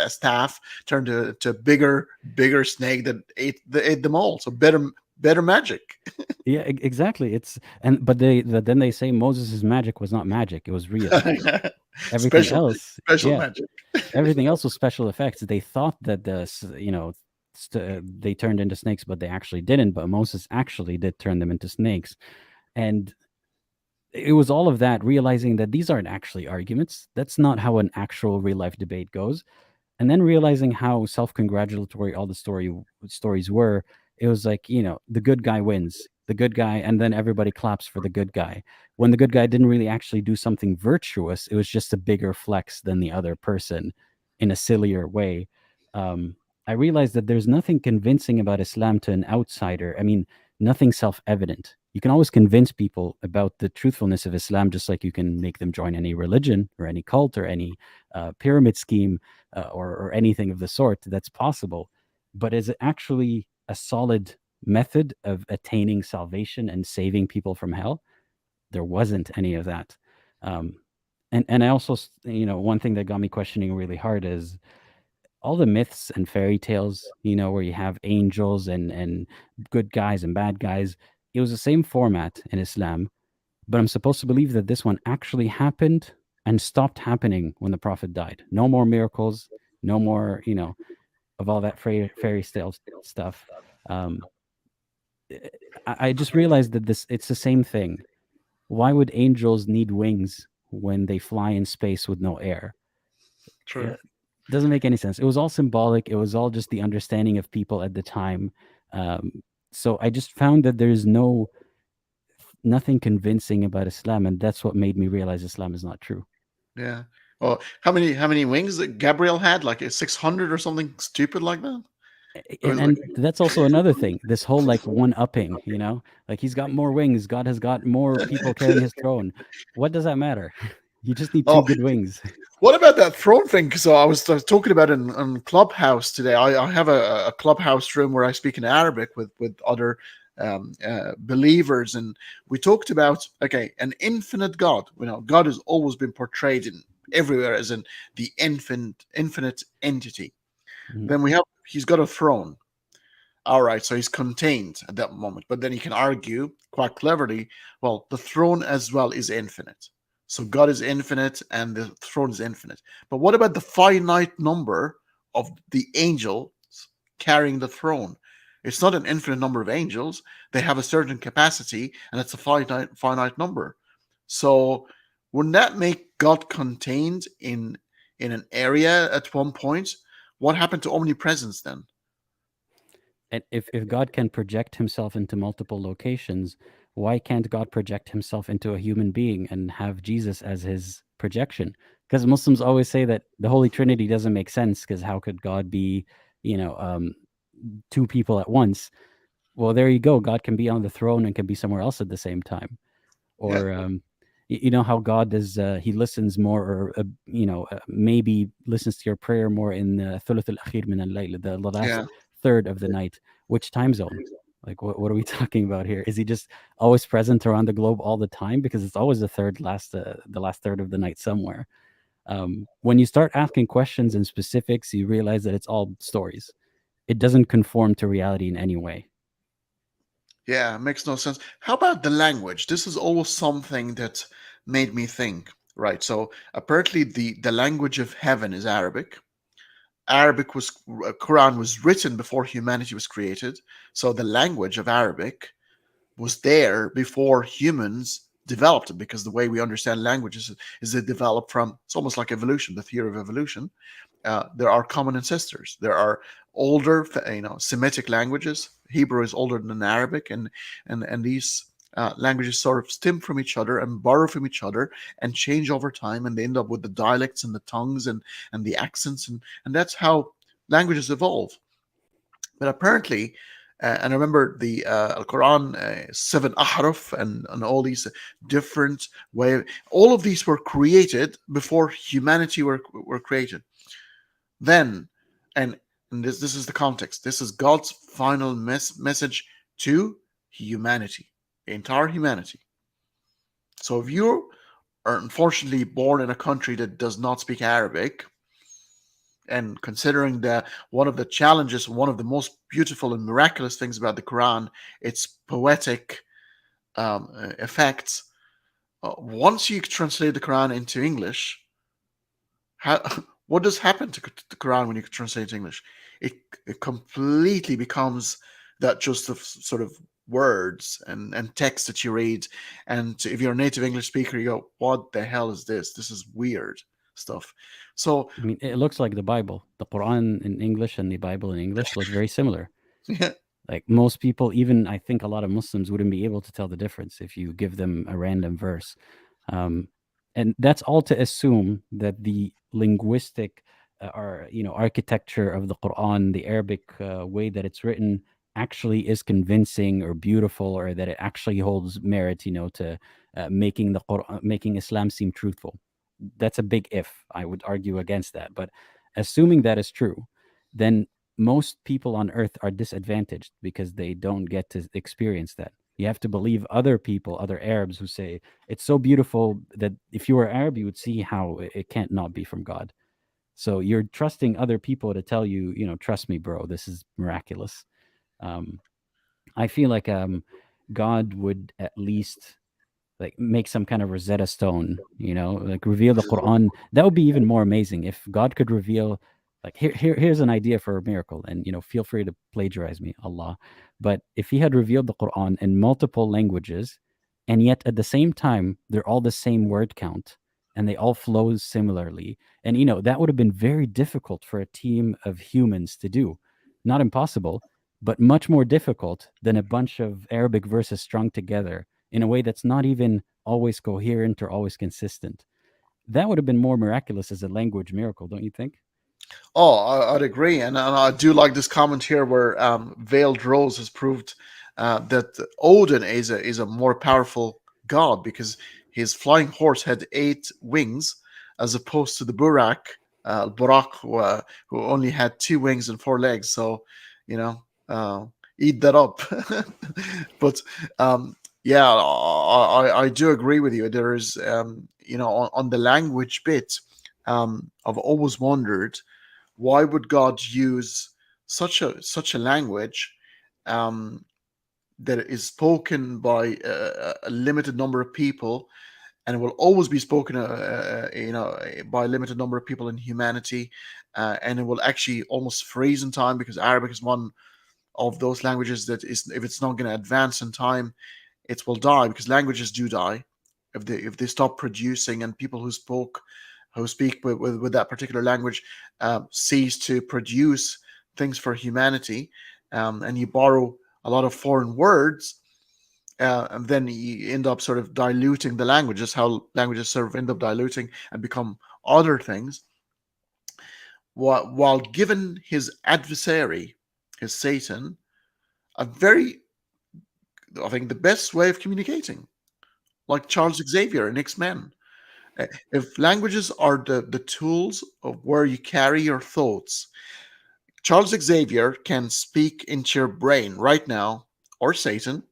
Speaker 1: staff turned to a bigger snake that ate them all. So better magic.
Speaker 2: Yeah, exactly. But then they say Moses' magic was not magic; it was real. Everything
Speaker 1: special
Speaker 2: else,
Speaker 1: special
Speaker 2: yeah,
Speaker 1: magic.
Speaker 2: everything else was special effects. They thought that they turned into snakes, but they actually didn't. But Moses actually did turn them into snakes, and it was all of that, realizing that these aren't actually arguments. That's not how an actual real life debate goes. And then realizing how self-congratulatory all the stories were. It was like, the good guy wins, the good guy, and then everybody claps for the good guy, when the good guy didn't really actually do something virtuous. It was just a bigger flex than the other person in a sillier way. I realized that there's nothing convincing about Islam to an outsider. I mean, nothing self-evident. You can always convince people about the truthfulness of Islam, just like you can make them join any religion or any cult or any pyramid scheme, or anything of the sort. That's possible. But is it actually a solid method of attaining salvation and saving people from hell? There wasn't any of that. Um, and I also, one thing that got me questioning really hard is all the myths and fairy tales, where you have angels and good guys and bad guys. It was the same format in Islam, but I'm supposed to believe that this one actually happened and stopped happening when the Prophet died. No more miracles, no more, of all that fairy tale stuff. Um, I just realized that it's the same thing. Why would angels need wings when they fly in space with no air?
Speaker 1: True.
Speaker 2: Doesn't make any sense. It was all symbolic. It was all just the understanding of people at the time. So I just found that there's nothing convincing about Islam, and that's what made me realize Islam is not true.
Speaker 1: Yeah. Well, how many wings that Gabriel had? Like a 600 or something stupid like that. It was like,
Speaker 2: And that's also another thing. This whole like one upping, like he's got more wings. God has got more people carrying his throne. What does that matter? You just need two
Speaker 1: oh,
Speaker 2: good wings.
Speaker 1: What about that throne thing? Because I was talking about in Clubhouse today. I have a Clubhouse room where I speak in Arabic with other believers, and we talked about, okay, an infinite God. God has always been portrayed in everywhere as in the infinite entity.
Speaker 2: Mhm.
Speaker 1: Then we have he's got a throne. All right, so he's contained at that moment. But then you can argue quite cleverly, well, the throne as well is infinite. So God is infinite and the throne is infinite. But what about the finite number of the angels carrying the throne? It's not an infinite number of angels. They have a certain capacity and it's a finite number. So wouldn't that make God contained in an area at one point? What happened to omnipresence then?
Speaker 2: And if God can project himself into multiple locations, why can't God project himself into a human being and have Jesus as his projection? Because Muslims always say that the Holy Trinity doesn't make sense, because how could God be, you know, two people at once? Well, there you go. God can be on the throne and can be somewhere else at the same time.
Speaker 1: Yeah,
Speaker 2: Or you know how God does, he listens more, or maybe listens to your prayer more in thuluth al-akhir min al-layl, the last
Speaker 1: yeah.
Speaker 2: third of the night. Which time zone? Like, what are we talking about here? Is he just always present around the globe all the time? Because it's always the last third of the night somewhere. When you start asking questions and specifics, you realize that it's all stories. It doesn't conform to reality in any way.
Speaker 1: Yeah, makes no sense. How about the language? This is always something that made me think. Right. So apparently the language of heaven is Arabic. Arabic was Quran was written before humanity was created. So the language of Arabic was there before humans developed it, because the way we understand languages is it developed from, it's almost like evolution, the theory of evolution. There are common ancestors. There are older, Semitic languages. Hebrew is older than Arabic, and these languages sort of stem from each other and borrow from each other and change over time, and they end up with the dialects and the tongues and the accents, and that's how languages evolve. But apparently, and I remember the Al Quran, seven ahruf, and all these different way. All of these were created before humanity were created. Then, and, and this is the context. This is God's final message to humanity, the entire humanity. So if you are unfortunately born in a country that does not speak Arabic, and considering that one of the challenges, one of the most beautiful and miraculous things about the Quran, its poetic effects. Once you translate the Quran into English, how, what does happen to the Quran when you translate it to English? It completely becomes that just of sort of words and text that you read. And if you're a native English speaker, you go, "What the hell is this? This is weird stuff." So,
Speaker 2: I mean, it looks like the Bible. The Quran in English and the Bible in English look very similar.
Speaker 1: yeah,
Speaker 2: Like, most people, even I think a lot of Muslims wouldn't be able to tell the difference if you give them a random verse. Um, and that's all to assume that the linguistic or architecture of the Quran, the Arabic way that it's written, actually is convincing or beautiful, or that it actually holds merit, to making the Quran, making Islam seem truthful. That's a big if. I would argue against that, but assuming that is true, then most people on earth are disadvantaged because they don't get to experience that. You have to believe other people, other Arabs, who say it's so beautiful that if you were Arab, you would see how it can't not be from God. So you're trusting other people to tell you, trust me, bro, this is miraculous. Um, I feel like God would at least like make some kind of Rosetta Stone, like reveal the Quran. That would be even more amazing if God could reveal, like, here's an idea for a miracle, and feel free to plagiarize me, Allah. But if He had revealed the Quran in multiple languages, and yet at the same time they're all the same word count, and they all flow similarly, and that would have been very difficult for a team of humans to do. Not impossible, but much more difficult than a bunch of Arabic verses strung together in a way that's not even always coherent or always consistent. That would have been more miraculous as a language miracle, don't you think?
Speaker 1: oh, I'd agree, and I do like this comment here where Veiled Rose has proved that Odin is a more powerful god because his flying horse had 8 wings, as opposed to the Burak, who only had two wings and four legs. So, you know, eat that up. But yeah, I do agree with you. There is, on the language bit, I've always wondered, why would God use such a language um, that is spoken by a limited number of people, and it will always be spoken, by a limited number of people in humanity, and it will actually almost freeze in time, because Arabic is one of those languages that is, if it's not going to advance in time, it will die, because languages do die if they stop producing, and people who speak with that particular language cease to produce things for humanity, and you borrow a lot of foreign words, and then you end up sort of diluting the languages, how languages sort of end up diluting and become other things, while given his adversary, his Satan, a very, I think, the best way of communicating, like Charles Xavier in X-Men. If languages are the tools of where you carry your thoughts, Charles Xavier can speak into your brain right now, or Satan,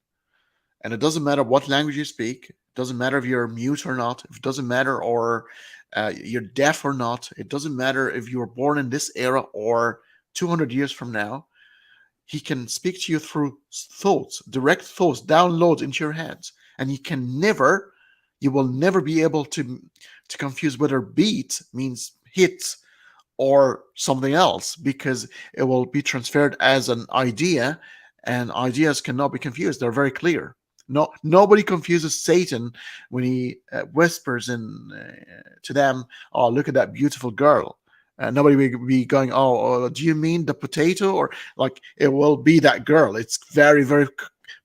Speaker 1: and it doesn't matter what language you speak. It doesn't matter if you're mute or not. It doesn't matter or you're deaf or not. It doesn't matter if you were born in this era or 200 years from now. He can speak to you through thoughts, direct thoughts, downloads into your head, and you will never be able to confuse whether beat means hit or something else, because it will be transferred as an idea, and ideas cannot be confused. They're very clear. No, nobody confuses Satan when he whispers to them, "Oh, look at that beautiful girl." Nobody will be going, "Oh, do you mean the potato?" Or like, it will be that girl. It's very, very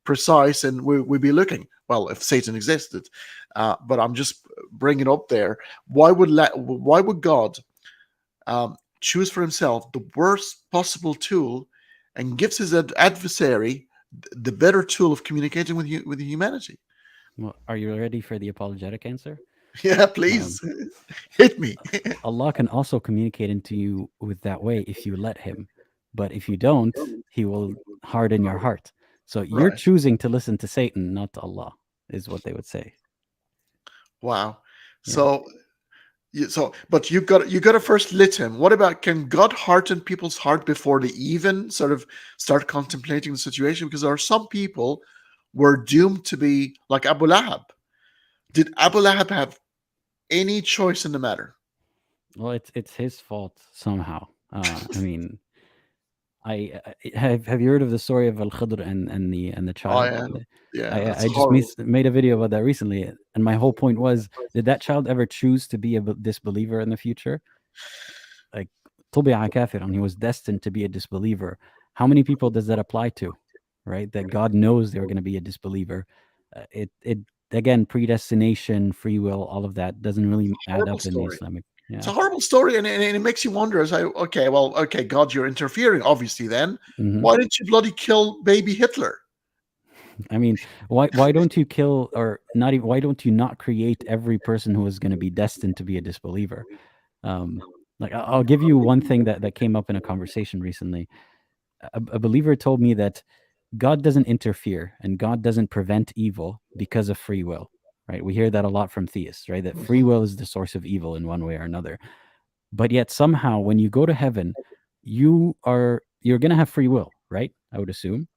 Speaker 1: precise, and we'll be looking. Well, if Satan existed, but I'm just bringing it up there. Why would God choose for himself the worst possible tool, and gives his adversary the better tool of communicating with humanity?
Speaker 2: Well, are you ready for the apologetic answer?
Speaker 1: Yeah,
Speaker 2: Um,
Speaker 1: please hit me.
Speaker 2: Allah can also communicate into you with that way if you let Him, but if you don't, He will harden your heart. So you're
Speaker 1: Right.
Speaker 2: choosing to listen to Satan, not to Allah, is what they would say.
Speaker 1: Wow.
Speaker 2: Yeah.
Speaker 1: So but you got to first lit him. What about, can God harden people's heart before they even sort of start contemplating the situation? Because there are some people were doomed to be like Abu Lahab. Did Abu Lahab have any choice in the matter?
Speaker 2: Well, it's his fault somehow. I mean, have you heard of the story of Al Khidr and the
Speaker 1: Oh
Speaker 2: child?
Speaker 1: yeah, yeah, that's
Speaker 2: I just
Speaker 1: horrible.
Speaker 2: made a video about that recently, and my whole point was: did that child ever choose to be a disbeliever in the future? Like, طُبِعَ كافرًا, he was destined to be a disbeliever. How many people does that apply to? Right? That God knows they were going to be a disbeliever. It again, predestination, free will, all of that doesn't really add
Speaker 1: Horrible
Speaker 2: up in the
Speaker 1: story.
Speaker 2: Islamic.
Speaker 1: It's
Speaker 2: Yeah.
Speaker 1: a horrible story, and it makes you wonder. As okay, well, okay, God, you're interfering, obviously. Then
Speaker 2: Hmm.
Speaker 1: why didn't you bloody kill baby Hitler?
Speaker 2: I mean, why don't you kill, or not even, why don't you not create every person who is going to be destined to be a disbeliever? Um, like, I'll give you one thing that came up in a conversation recently. A believer told me that God doesn't interfere and God doesn't prevent evil because of free will. Right? We hear that a lot from theists, right? That free
Speaker 1: Mhm.
Speaker 2: will is the source of evil in one way or another. But yet somehow when you go to heaven, you're going to have free will, right? I would assume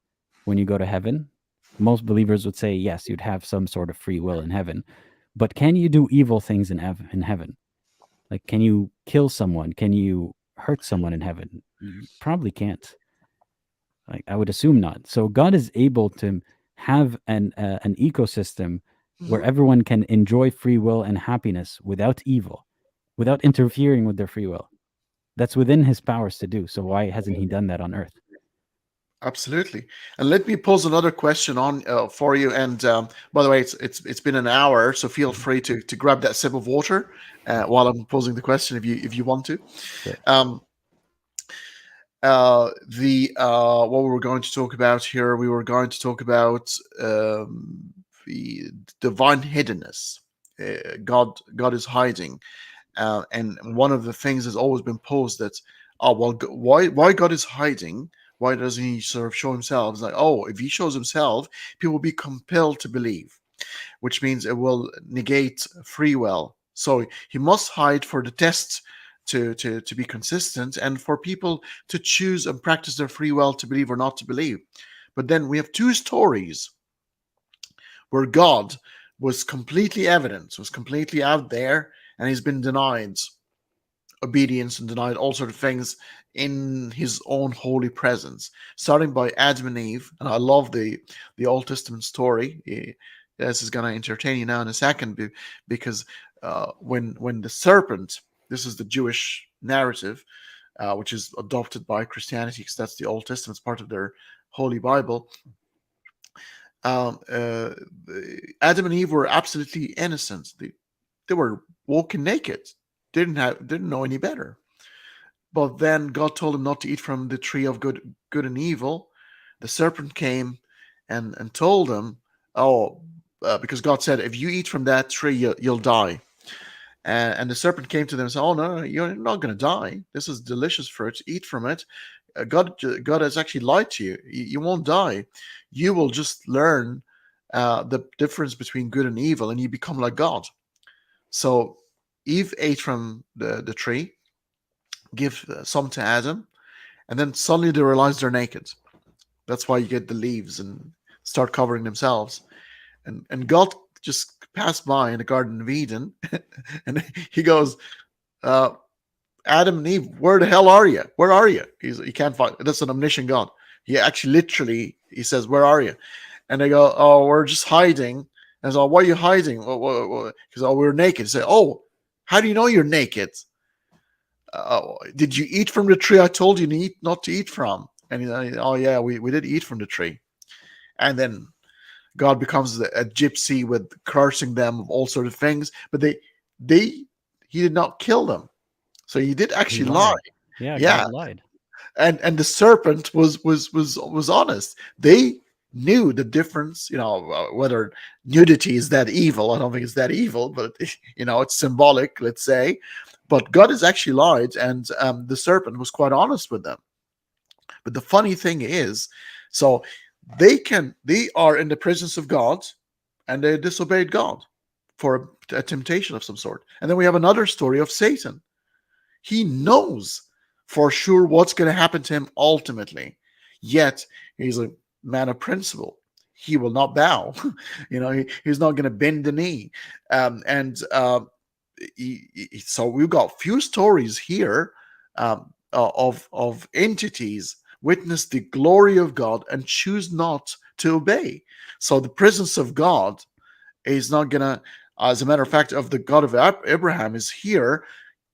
Speaker 2: when you go to heaven, most believers would say yes, you'd have some sort of free will in heaven. But can you do evil things in heaven? Like, can you kill someone? Can you hurt someone in heaven? You probably can't. Like, I would assume not. So God is able to have an ecosystem where
Speaker 1: Mhm.
Speaker 2: everyone can enjoy free will and happiness without evil, without interfering with their free will. That's within His powers to do. So why hasn't He done that on Earth?
Speaker 1: Absolutely. And let me pose another question on for you. And by the way, it's been an hour, so feel
Speaker 2: Mhm.
Speaker 1: free to grab that sip of water while I'm posing the question, if you want to.
Speaker 2: Sure.
Speaker 1: Um, the What we were going to talk about here, we were going to talk about the divine hiddenness. God is hiding. And one of the things has always been posed that, oh well, why God is hiding? Why doesn't he sort of show himself? It's like, oh, if he shows himself, people will be compelled to believe, which means it will negate free will. So he must hide for the test to be consistent, and for people to choose and practice their free will to believe or not to believe. But then we have two stories where God was completely evident, was completely out there, and he's been denied obedience and denied all sort of things in his own holy presence. Starting by Adam and Eve, and I love the Old Testament story. This is going to entertain you now in a second, because when the serpent, this is the Jewish narrative, which is adopted by Christianity because that's the Old Testament, it's part of their holy Bible. um, uh, Adam and Eve were absolutely innocent. They were walking naked. Didn't know any better. But then God told them not to eat from the tree of good and evil. The serpent came and told them, oh, because God said, if you eat from that tree, you'll die. And the serpent came to them and said, oh, no, you're not going to die. This is delicious fruit. Eat from it. God has actually lied to you. You won't die. You will just learn the difference between good and evil, and you become like God. So Eve ate from the tree, give some to Adam, and then suddenly they realize they're naked. That's why you get the leaves and start covering themselves. And God just passed by in the Garden of Eden, and he goes, uh, Adam and Eve, where the hell are you? Where are you? He can't find. That's an omniscient God. He actually literally he says, "Where are you?" And they go, "Oh, we're just hiding." And so, why are you hiding? Because oh, we're naked. Say, "Oh, how do you know you're naked? Did you eat from the tree I told you not to eat from?" And oh yeah, we did eat from the tree. And then God becomes a gypsy with cursing them of all sort of things. But they he did not kill them, so he did
Speaker 2: He
Speaker 1: actually lie.
Speaker 2: lied. Yeah,
Speaker 1: Yeah,
Speaker 2: God lied.
Speaker 1: and the serpent was honest. They knew the difference. Whether nudity is that evil, I don't think it's that evil, but it's symbolic, let's say. But God has actually lied, and the serpent was quite honest with them. But the funny thing is, so they are in the presence of God, and they disobeyed God for a temptation of some sort. And then we have another story of Satan. He knows for sure what's going to happen to him ultimately. Yet he's a man of principle. He will not bow. He's not going to bend the knee. And so we've got few stories here of entities witness the glory of God and choose not to obey. So the presence of God is not going to, as a matter of fact, of the God of Abraham is here.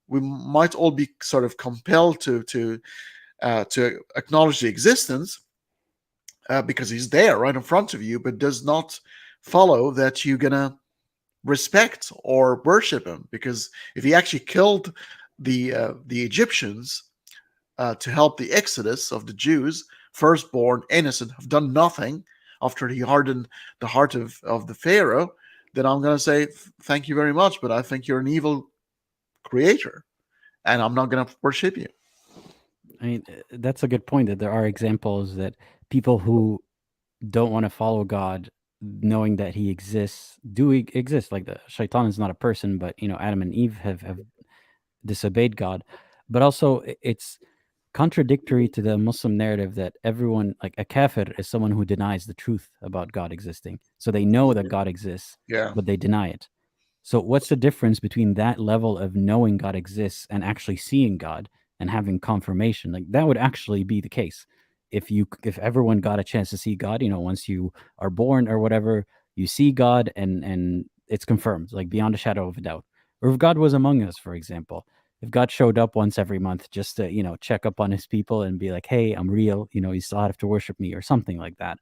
Speaker 1: We might all be sort of compelled to acknowledge the existence because he's there right in front of you, but does not follow that you're gonna respect or worship him. Because if he actually killed the Egyptians to help the exodus of the Jews, firstborn, innocent, have done nothing after he hardened the heart of the Pharaoh, then I'm gonna say thank you very much, but I think you're an evil creator and I'm not going to worship you.
Speaker 2: I mean, that's a good point that there are examples that people who don't want to follow God, knowing that He exists, exist. Like the Shaitan is not a person, but Adam and Eve have disobeyed God. But also, it's contradictory to the Muslim narrative that everyone, like a kafir, is someone who denies the truth about God existing. So they know that God exists,
Speaker 1: Yeah.
Speaker 2: but they deny it. So what's the difference between that level of knowing God exists and actually seeing God and having confirmation? Like that would actually be the case. If everyone got a chance to see God, once you are born or whatever, you see God and it's confirmed, like beyond a shadow of a doubt. Or if God was among us, for example, if God showed up once every month just to, check up on his people and be like, hey, I'm real, you still have to worship me or something like that.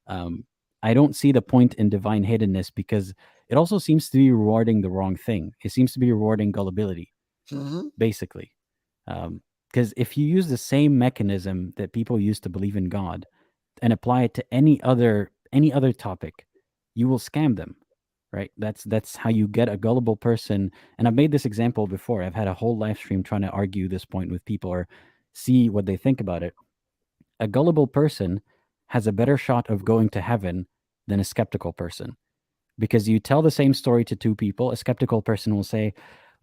Speaker 2: Um, I don't see the point in divine hiddenness because it also seems to be rewarding the wrong thing. It seems to be rewarding gullibility,
Speaker 1: Mm-hmm.
Speaker 2: basically. Because if you use the same mechanism that people use to believe in God and apply it to any other topic, you will scam them. right? That's how you get a gullible person. And I've made this example before. I've had a whole live stream trying to argue this point with people or see what they think about it. A gullible person has a better shot of going to heaven than a skeptical person, because you tell the same story to two people. A skeptical person will say,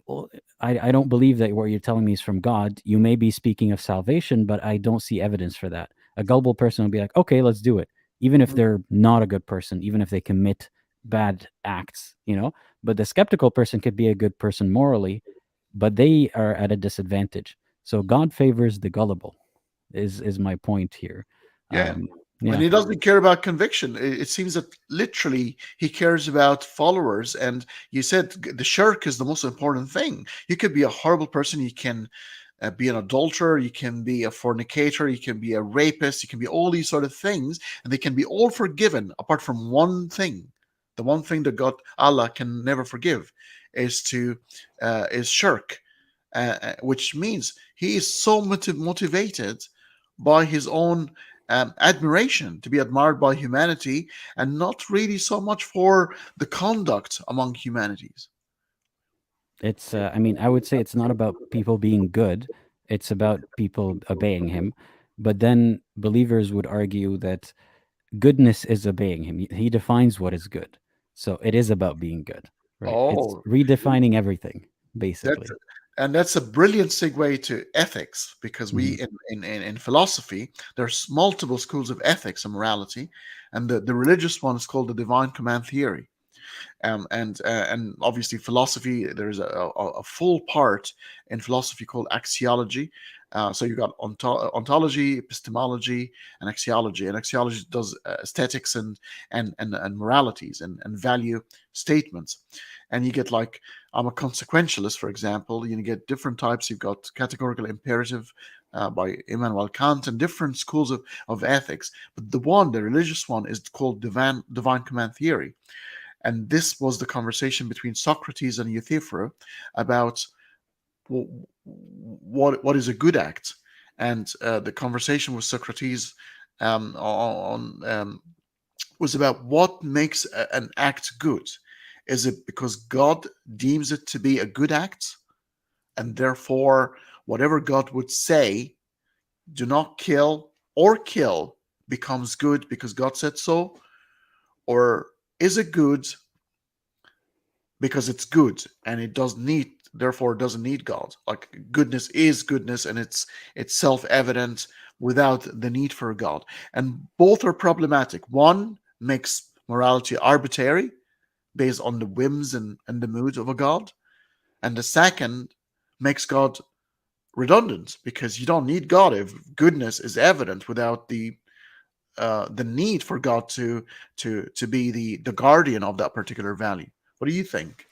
Speaker 2: well, I don't believe that what you're telling me is from God. You may be speaking of salvation, but I don't see evidence for that. A gullible person will be like, okay, let's do it. Even if they're not a good person, even if they commit bad acts, you know. But the skeptical person could be a good person morally, but they are at a disadvantage. So God favors the gullible, is my point here.
Speaker 1: Yeah. And
Speaker 2: Yeah.
Speaker 1: he doesn't care about conviction. It seems that literally he cares about followers. And you said the shirk is the most important thing. You could be a horrible person. You can be an adulterer. You can be a fornicator. You can be a rapist. You can be all these sort of things. And they can be all forgiven apart from one thing. The one thing that God, Allah, can never forgive is shirk, which means he is so motivated by his own admiration, to be admired by humanity, and not really so much for the conduct among humanities.
Speaker 2: It's, I mean, I would say it's not about people being good, it's about people obeying him. But then believers would argue that goodness is obeying him. He defines what is good. So it is about being good, right? It's
Speaker 1: Oh,
Speaker 2: redefining everything,
Speaker 1: that's
Speaker 2: basically.
Speaker 1: and that's a brilliant segue to ethics, because
Speaker 2: Hmm.
Speaker 1: we in philosophy there's multiple schools of ethics and morality, and the religious one is called the divine command theory. And obviously philosophy, there's a full part in philosophy called axiology. So you've got ontology, epistemology, and axiology. And axiology does aesthetics and moralities and value statements. And you get, like, I'm a consequentialist, for example. You get different types. You've got categorical imperative by Immanuel Kant, and different schools of ethics. But the religious one, is called divine command theory. And this was the conversation between Socrates and Euthyphro about what is a good act. And the conversation with Socrates on was about what makes an act good. Is it because God deems it to be a good act, and therefore whatever God would say, do not kill or kill, becomes good because God said so? Or is it good because it's good and it doesn't need, therefore it doesn't need God? Like, goodness is goodness, and it's self-evident without the need for God. And both are problematic. One makes morality arbitrary, based on the whims and the moods of a God. And the second makes God redundant, because you don't need God if goodness is evident without the need for God to be the guardian of that particular value. What do you think?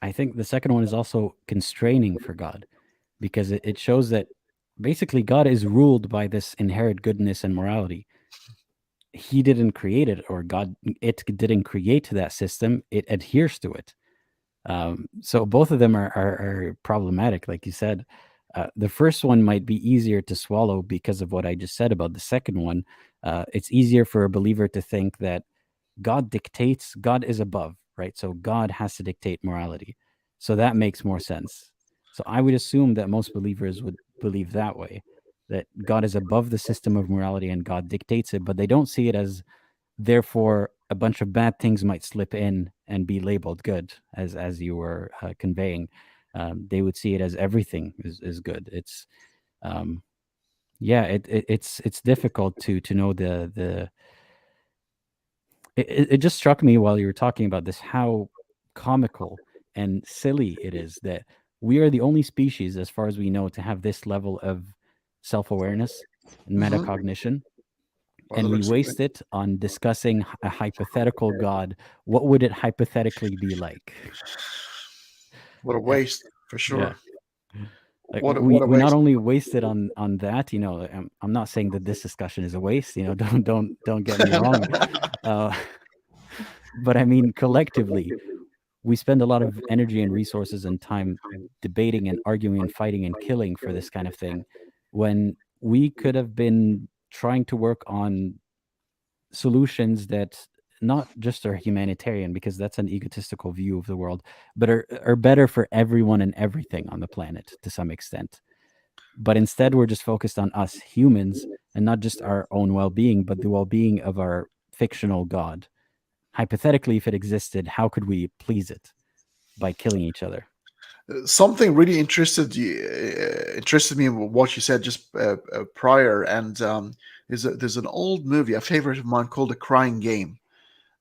Speaker 2: I think the second one is also constraining for God, because it shows that basically God is ruled by this inherent goodness and morality. He didn't create it, or God, it didn't create that system, it adheres to it. So both of them are problematic, like you said. The first one might be easier to swallow because of what I just said about the second one. It's easier for a believer to think that God dictates, God is above, right? So God has to dictate morality. So that makes more sense. So I would assume that most believers would believe that way, that God is above the system of morality and God dictates it, but they don't see it as, therefore a bunch of bad things might slip in and be labeled good, as you were conveying. They would see it as everything is good. It's yeah, it's difficult to know the it just struck me while you were talking about this how comical and silly it is that we are the only species, as far as we know, to have this level of self-awareness and
Speaker 1: Mm-hmm.
Speaker 2: metacognition,
Speaker 1: By the
Speaker 2: and we
Speaker 1: looks of it.
Speaker 2: waste it on discussing a hypothetical God. What would it hypothetically be like?
Speaker 1: What a
Speaker 2: Uh,
Speaker 1: waste, for
Speaker 2: yeah,
Speaker 1: sure.
Speaker 2: like
Speaker 1: What a
Speaker 2: we not
Speaker 1: waste.
Speaker 2: only waste it on that. I'm not saying that this discussion is a waste. Don't get me wrong. Uh, but I mean, collectively, we spend a lot of energy and resources and time debating and arguing and fighting and killing for this kind of thing, when we could have been trying to work on solutions that not just are humanitarian, because that's an egotistical view of the world, but are better for everyone and everything on the planet to some extent. But instead, we're just focused on us humans and not just our own well being, but the well being of our fictional God. Hypothetically, if it existed, how could we please it? By killing each other.
Speaker 1: Something really interested me in what you said just prior, and there's an old movie, a favorite of mine, called "The Crying Game."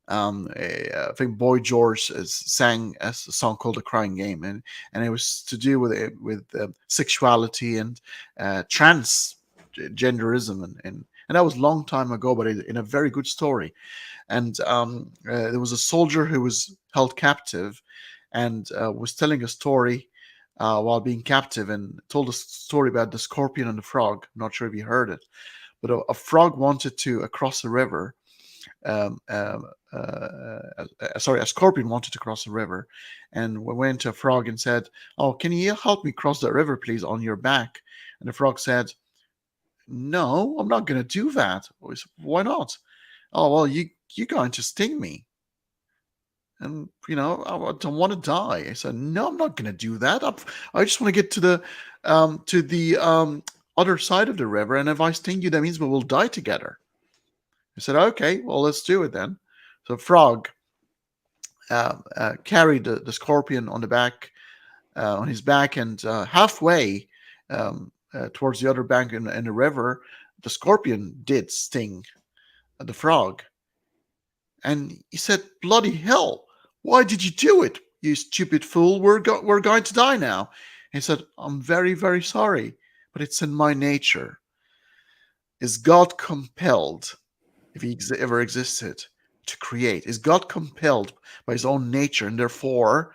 Speaker 1: I think Boy George sang a song called "The Crying Game," and it was to do with sexuality and transgenderism, and that was a long time ago, but in a very good story. And there was a soldier who was held captive and was telling a story while being captive, and told a story about the scorpion and the frog. I'm not sure if you heard it, but a frog wanted to cross a river. Um, um, Sorry, a scorpion wanted to cross a river, and we went to a frog and said, "Oh, can you help me cross that river, please, on your back?" And the frog said, "No, I'm not going to do that." We said, "Why not?" "Oh, well, you're going to sting me, and I don't want to die." I said, "No, I'm not going to do that. I just want to get to the other side of the river, and if I sting you, that means we will die together." I said, "Okay, well, let's do it then." So frog carried the scorpion on the back, on his back, and halfway towards the other bank in the river, the scorpion did sting the frog, and he said, "Bloody hell! Why did you do it, you stupid fool? We're going to die now." And he said, "I'm very, very sorry, but it's in my nature." Is God compelled, if he ever existed, to create? Is God compelled by his own nature, and therefore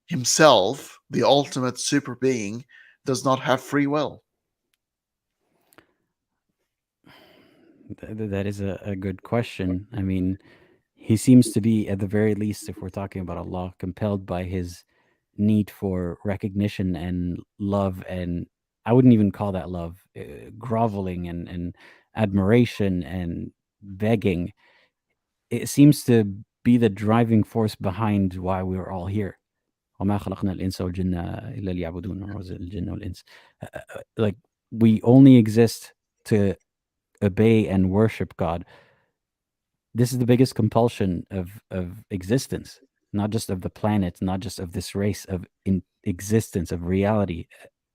Speaker 1: himself, the ultimate super being, does not have free will?
Speaker 2: That is a good question. I mean, he seems to be, at the very least, if we're talking about Allah, compelled by his need for recognition and love. And I wouldn't even call that love, groveling and admiration and begging. It seems to be the driving force behind why we're all here. وما خلقنا الإنس والجن إلا ليعبدون, or was it الجن والإنس? Like, we only exist to obey and worship God. This is the biggest compulsion of existence, not just of the planet, not just of this race, of existence, of reality.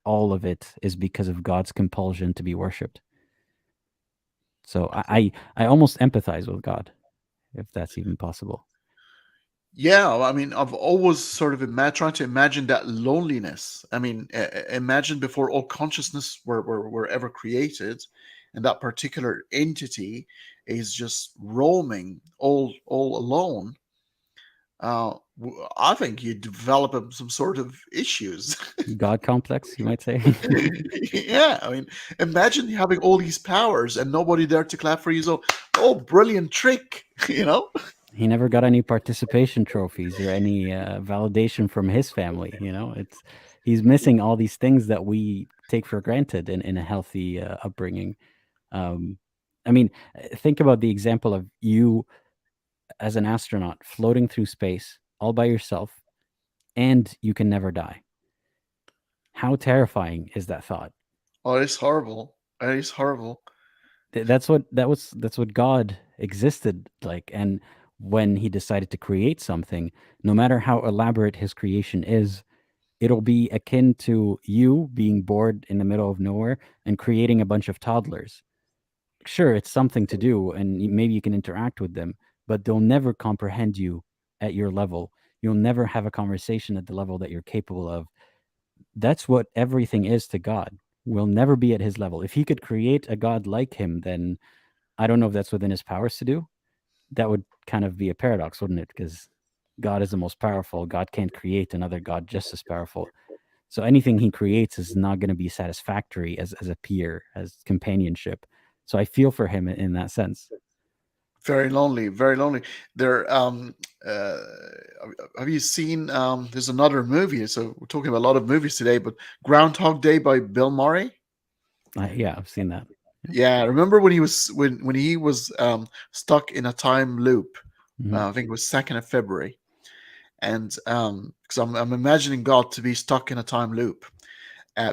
Speaker 2: All of it is because of God's compulsion to be worshipped. So I almost empathize with God, if that's even possible.
Speaker 1: Yeah, I mean, I've always sort of trying to imagine that loneliness. I mean, imagine before all consciousness were ever created, and that particular entity is just roaming all alone. I think you develop some sort of issues.
Speaker 2: God complex, you might say.
Speaker 1: Yeah, I mean, imagine having all these powers and nobody there to clap for you. So, oh, brilliant trick, you know?
Speaker 2: He never got any participation trophies or any validation from his family. It's he's missing all these things that we take for granted in a healthy upbringing. Um, I mean, think about the example of you as an astronaut floating through space all by yourself, and you can never die. How terrifying is that thought?
Speaker 1: Oh, it's horrible. It is horrible.
Speaker 2: That's what God existed like. And when he decided to create something, no matter how elaborate his creation is, it'll be akin to you being bored in the middle of nowhere and creating a bunch of toddlers. Sure, it's something to do, and maybe you can interact with them, but they'll never comprehend you at your level. You'll never have a conversation at the level that you're capable of. That's what everything is to God. We'll never be at his level. If he could create a God like him, then I don't know if that's within his powers to do. That would kind of be a paradox, wouldn't it? Because God is the most powerful. God can't create another God just as powerful. So anything he creates is not going to be satisfactory as a peer, as companionship. So I feel for him in that sense.
Speaker 1: Very lonely, very lonely. There, uh, have you seen? There's another movie. So we're talking about a lot of movies today, but Groundhog Day by Bill Murray.
Speaker 2: Yeah, I've seen that.
Speaker 1: Yeah, remember when he was stuck in a time loop,
Speaker 2: Hmm.
Speaker 1: I think it was 2nd of February, and because I'm imagining God to be stuck in a time loop.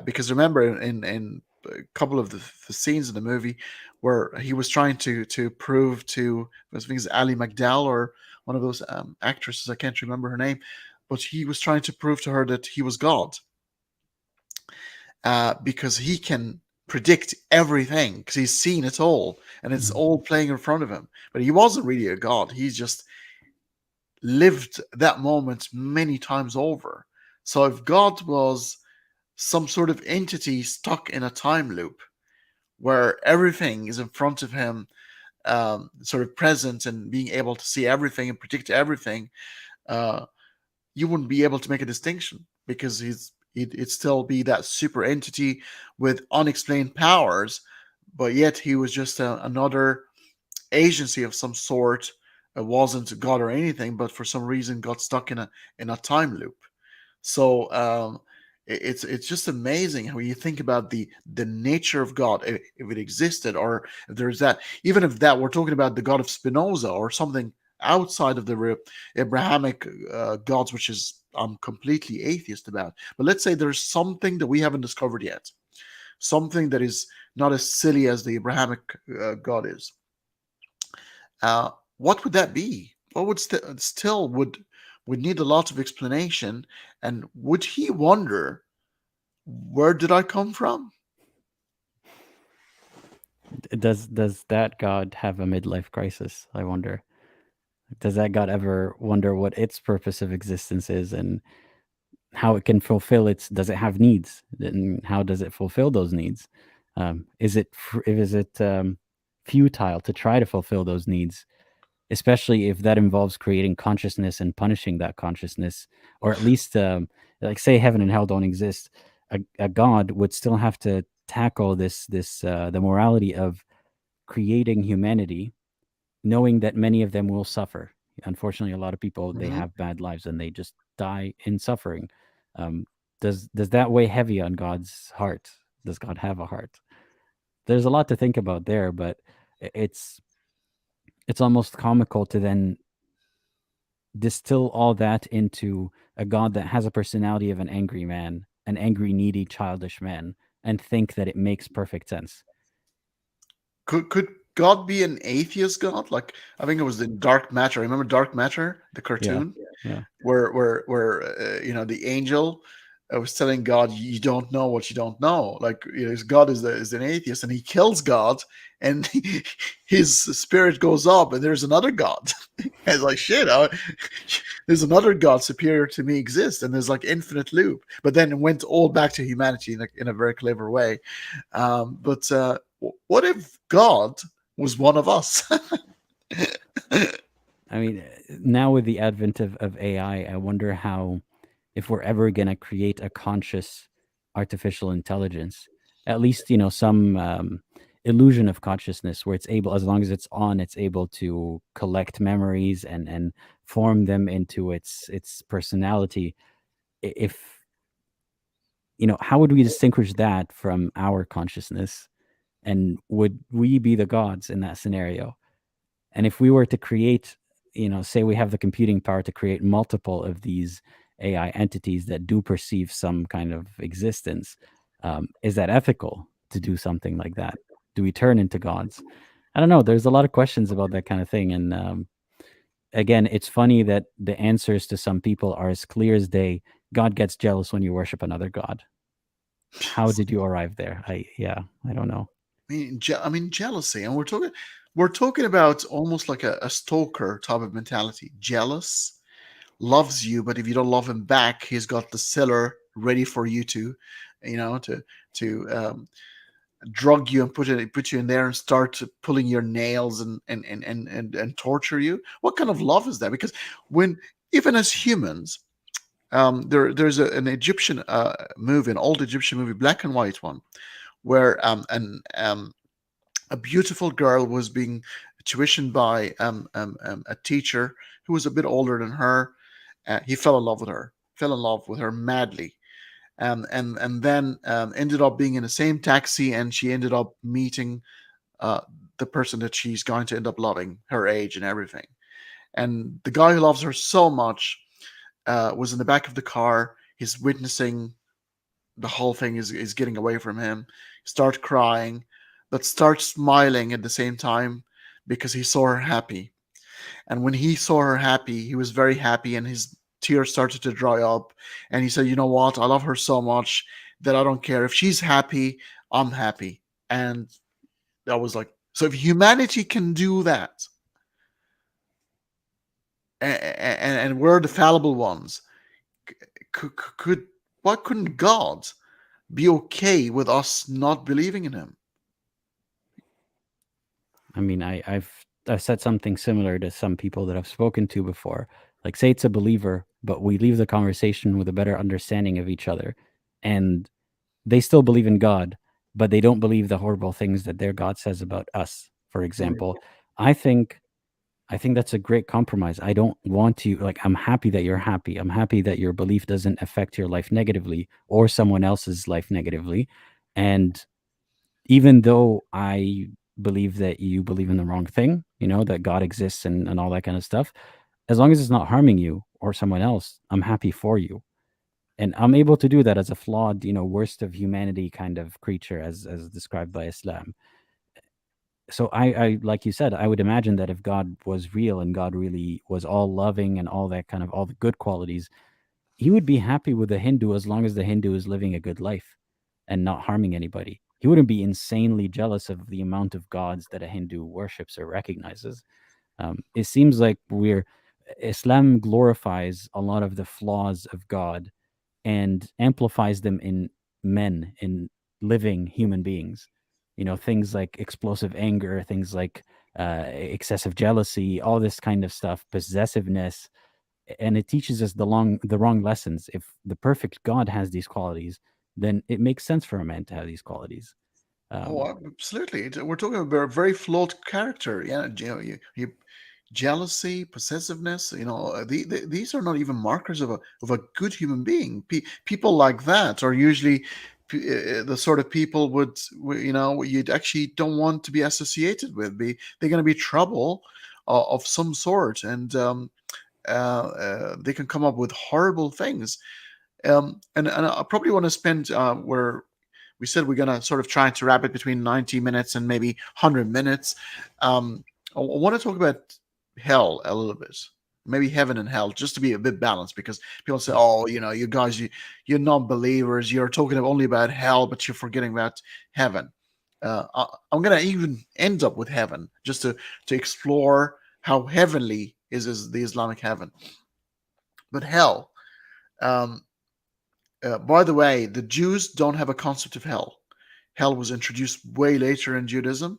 Speaker 1: Because remember, in a couple of the scenes in the movie where he was trying to prove to, I think it's Ali McDowell or one of those actresses, I can't remember her name, but he was trying to prove to her that he was God, because he can predict everything because he's seen it all and it's
Speaker 2: Hmm.
Speaker 1: all playing in front of him. But he wasn't really a god. He's just lived that moment many times over. So if God was some sort of entity stuck in a time loop where everything is in front of him, sort of present and being able to see everything and predict everything, uh, you wouldn't be able to make a distinction because it'd still be that super entity with unexplained powers, but yet he was just another agency of some sort. It wasn't God or anything, but for some reason got stuck in a time loop. So it's just amazing how you think about the nature of God, if it existed, or if there's that. Even if that we're talking about the God of Spinoza or something outside of the Abrahamic gods, which is I'm completely atheist about. But let's say there's something that we haven't discovered yet, something that is not as silly as the Abrahamic God is. What would that be? What would still would need a lot of explanation, and would he wonder where did I come from?
Speaker 2: Does that God have a midlife crisis? I wonder. Does that God ever wonder what its purpose of existence is and how it can fulfill its? Does it have needs? And how does it fulfill those needs? Is it futile to try to fulfill those needs, especially if that involves creating consciousness and punishing that consciousness, or at least like say heaven and hell don't exist, a God would still have to tackle this the morality of creating humanity, knowing that many of them will suffer. Unfortunately, a lot of people, they
Speaker 1: Hmm.
Speaker 2: have bad lives and they just die in suffering. Um, does that weigh heavy on God's heart? Does God have a heart? There's a lot to think about there, but it's almost comical to then distill all that into a God that has a personality of an angry man, an angry, needy, childish man, and think that it makes perfect sense.
Speaker 1: Could God be an atheist God? Like I think it was in Dark Matter. Remember Dark Matter, the
Speaker 2: Yeah,
Speaker 1: cartoon,
Speaker 2: yeah.
Speaker 1: where the angel was telling God, "You don't know what you don't know." Like God is an atheist, and he kills God, and his spirit goes up, and there's another God. And it's like shit. There's another God superior to me exists, and there's like infinite loop. But then it went all back to humanity in a very clever way. But what if God was one of us?
Speaker 2: I mean, now with the advent of AI, I wonder how, if we're ever going to create a conscious artificial intelligence, at least, some illusion of consciousness where it's able, as long as it's on, it's able to collect memories and form them into its personality. If, how would we distinguish that from our consciousness? And would we be the gods in that scenario? And if we were to create, say we have the computing power to create multiple of these AI entities that do perceive some kind of existence, is that ethical to do something like that? Do we turn into gods? I don't know. There's a lot of questions about that kind of thing. And again, it's funny that the answers to some people are as clear as day. God gets jealous when you worship another God. How did you arrive there? Yeah, I don't know.
Speaker 1: I mean jealousy, and we're talking about almost like a stalker type of mentality. Jealous, loves you, but if you don't love him back, he's got the cellar ready for you to, you know, to drug you and put you in there and start pulling your nails and torture you. What kind of love is that? Because when even as humans, there's an Egyptian movie, an old Egyptian movie, black and white one, where a beautiful girl was being tuitioned by a teacher who was a bit older than her. He fell in love with her madly, and then ended up being in the same taxi, and she ended up meeting uh, the person that she's going to end up loving, her age and everything. and the guy who loves her so much was in the back of the car. He's witnessing the whole thing is getting away from him. Start crying, but start smiling at the same time because he saw her happy. And when he saw her happy, he was very happy, and his tears started to dry up. And he said, "You know what? I love her so much that I don't care if she's happy. I'm happy." And that was like, so if humanity can do that, and we're the fallible ones, could why couldn't God be okay with us not believing in him?
Speaker 2: I mean, I've said something similar to some people that I've spoken to before. Like, say it's a believer, but we leave the conversation with a better understanding of each other, and they still believe in God, but they don't believe the horrible things that their God says about us. For example, I think I think that's a great compromise. I don't want to, like, I'm happy that you're happy. I'm happy that your belief doesn't affect your life negatively or someone else's life negatively. And even though I believe that you believe in the wrong thing, that God exists and all that kind of stuff, as long as it's not harming you or someone else, I'm happy for you. And I'm able to do that as a flawed, worst of humanity kind of creature, as described by Islam. So I like you said, I would imagine that if God was real and God really was all loving and all that kind of all the good qualities, he would be happy with the Hindu as long as the Hindu is living a good life and not harming anybody. He wouldn't be insanely jealous of the amount of gods that a Hindu worships or recognizes. It seems like Islam glorifies a lot of the flaws of God and amplifies them in men, in living human beings. Things like explosive anger, things like excessive jealousy, all this kind of stuff, possessiveness, and it teaches us the wrong lessons. If the perfect God has these qualities, then it makes sense for a man to have these qualities.
Speaker 1: Oh,
Speaker 2: Um,
Speaker 1: absolutely. We're talking about a very flawed character. Yeah, jealousy, possessiveness. These are not even markers of a good human being. People like that are usually the sort of people you'd actually don't want to be associated with. They're going to be trouble of some sort, and they can come up with horrible things. And I probably want to spend where we said we're going to sort of try to wrap it between 90 minutes and maybe 100 minutes. I want to talk about hell a little bit, maybe heaven and hell, just to be a bit balanced, because people say, oh, you guys, you're non-believers, you're talking only about hell, but you're forgetting about heaven. I'm going to even end up with heaven, just to explore how heavenly is the Islamic heaven. But hell, um, by the way, the Jews don't have a concept of hell. Hell was introduced way later in Judaism,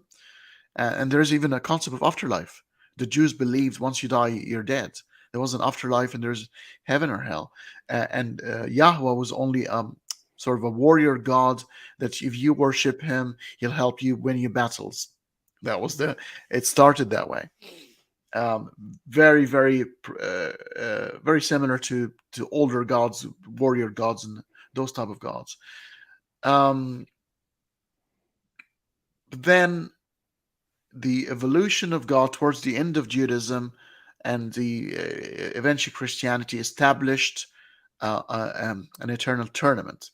Speaker 1: and there's even a concept of afterlife. The Jews believed once you die, you're dead. There was an afterlife, and there's heaven or hell. And Yahweh was only sort of a warrior god that if you worship him, he'll help you win your battles. That was it started that way. Um, very, very, very similar to older gods, warrior gods, and those type of gods. Um, then the evolution of God towards the end of Judaism and the eventually Christianity established an eternal tournament.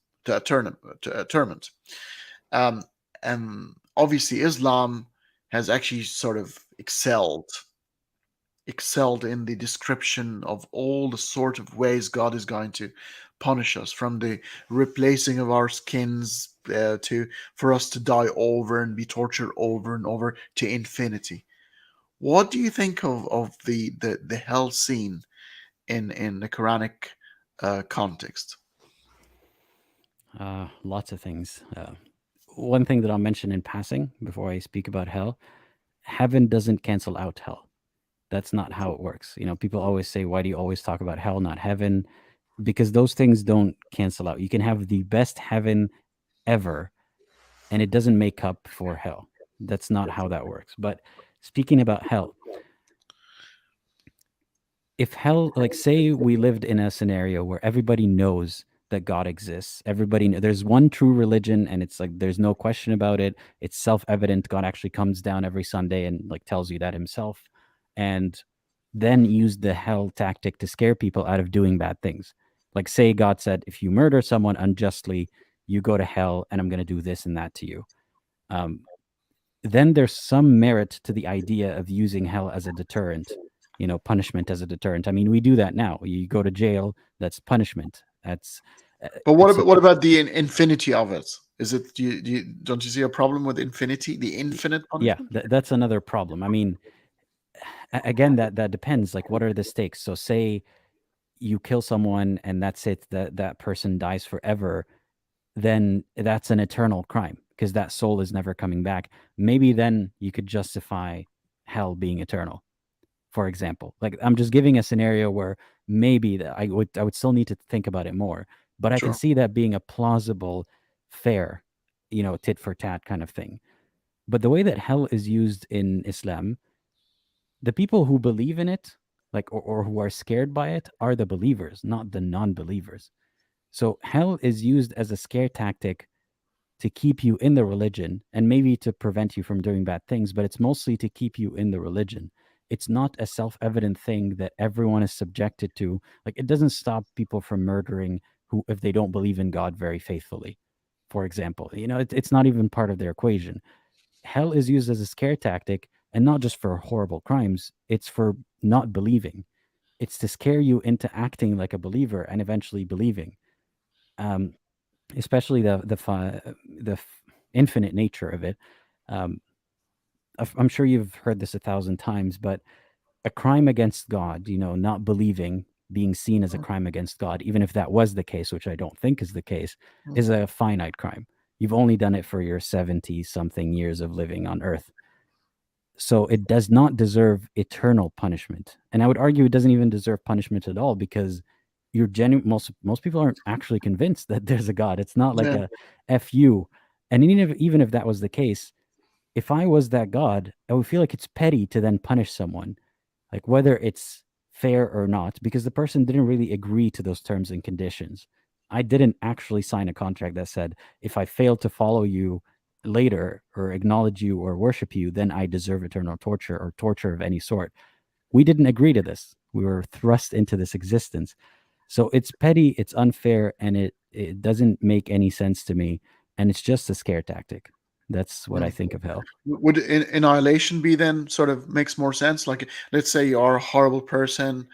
Speaker 1: Um, and obviously, Islam has actually sort of excelled in the description of all the sort of ways God is going to punish us, from the replacing of our skins to for us to die over and be tortured over and over to infinity. What do you think of the hell scene in the Quranic context?
Speaker 2: Lots of things. One thing that I'll mention in passing before I speak about hell: heaven doesn't cancel out hell. That's not how it works. People always say, why do you always talk about hell, not heaven? Because those things don't cancel out. You can have the best heaven ever, and it doesn't make up for hell. That's not how that works. But speaking about hell, if hell, like, say we lived in a scenario where everybody knows that God exists, there's one true religion, and it's like there's no question about it. It's self-evident. God actually comes down every Sunday and like tells you that himself. And then used the hell tactic to scare people out of doing bad things. Like, say God said, if you murder someone unjustly, you go to hell, and I'm going to do this and that to you. Um, then there's some merit to the idea of using hell as a deterrent, punishment as a deterrent. I mean, we do that now. You go to jail, that's punishment. That's
Speaker 1: But
Speaker 2: it's a,
Speaker 1: what about the infinity of it? Is it don't you see a problem with infinity, the infinite
Speaker 2: yeah,
Speaker 1: punishment?
Speaker 2: that's another problem. I mean, again, that depends. Like, what are the stakes? So, say you kill someone and that's it, that person dies forever, then that's an eternal crime because that soul is never coming back. Maybe then you could justify hell being eternal, for example. Like, I'm just giving a scenario where maybe that I would still need to think about it more, but I can
Speaker 1: Sure.
Speaker 2: see that being a plausible, fair, tit for tat kind of thing. But the way that hell is used in Islam, the people who believe in it, like, or who are scared by it, are the believers, not the non-believers. So hell is used as a scare tactic to keep you in the religion and maybe to prevent you from doing bad things, but it's mostly to keep you in the religion. It's not a self evident thing that everyone is subjected to. Like, it doesn't stop people from murdering who, if they don't believe in God very faithfully, for example. It's not even part of their equation. Hell is used as a scare tactic, and not just for horrible crimes, it's for not believing. It's to scare you into acting like a believer and eventually believing. Um, Especially infinite nature of it. Um, I'm sure you've heard this 1,000 times, but a crime against God, not believing, being seen as a crime against God, even if that was the case, which I don't think is the case, is a finite crime. You've only done it for your 70 something years of living on earth. So it does not deserve eternal punishment. And I would argue it doesn't even deserve punishment at all because most people aren't actually convinced that there's a God. It's not like
Speaker 1: Yeah.
Speaker 2: a fu. And even if that was the case, if I was that God, I would feel like it's petty to then punish someone, like whether it's fair or not, because the person didn't really agree to those terms and conditions. I didn't actually sign a contract that said if I fail to follow you later or acknowledge you or worship you, then I deserve eternal torture or torture of any sort. We didn't agree to this. We were thrust into this existence. So it's petty, it's unfair, and it doesn't make any sense to me. And it's just a scare tactic. That's what I
Speaker 1: Mm.
Speaker 2: think of hell.
Speaker 1: Would annihilation be then sort of makes more sense? Like, let's say you are a horrible person,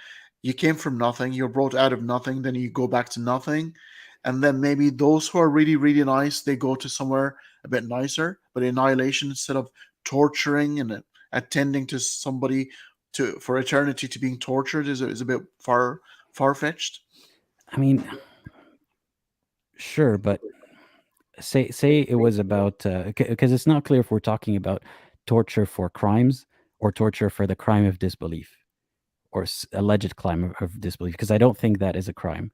Speaker 1: you came from nothing, you're brought out of nothing, then you go back to nothing, and then maybe those who are really, really nice, they go to somewhere a bit nicer. But annihilation, instead of torturing and attending to somebody to for eternity to being tortured, is a bit far fetched.
Speaker 2: I mean, sure, but say it was about because it's not clear if we're talking about torture for crimes or torture for the crime of disbelief or alleged crime of disbelief, because I don't think that is a crime.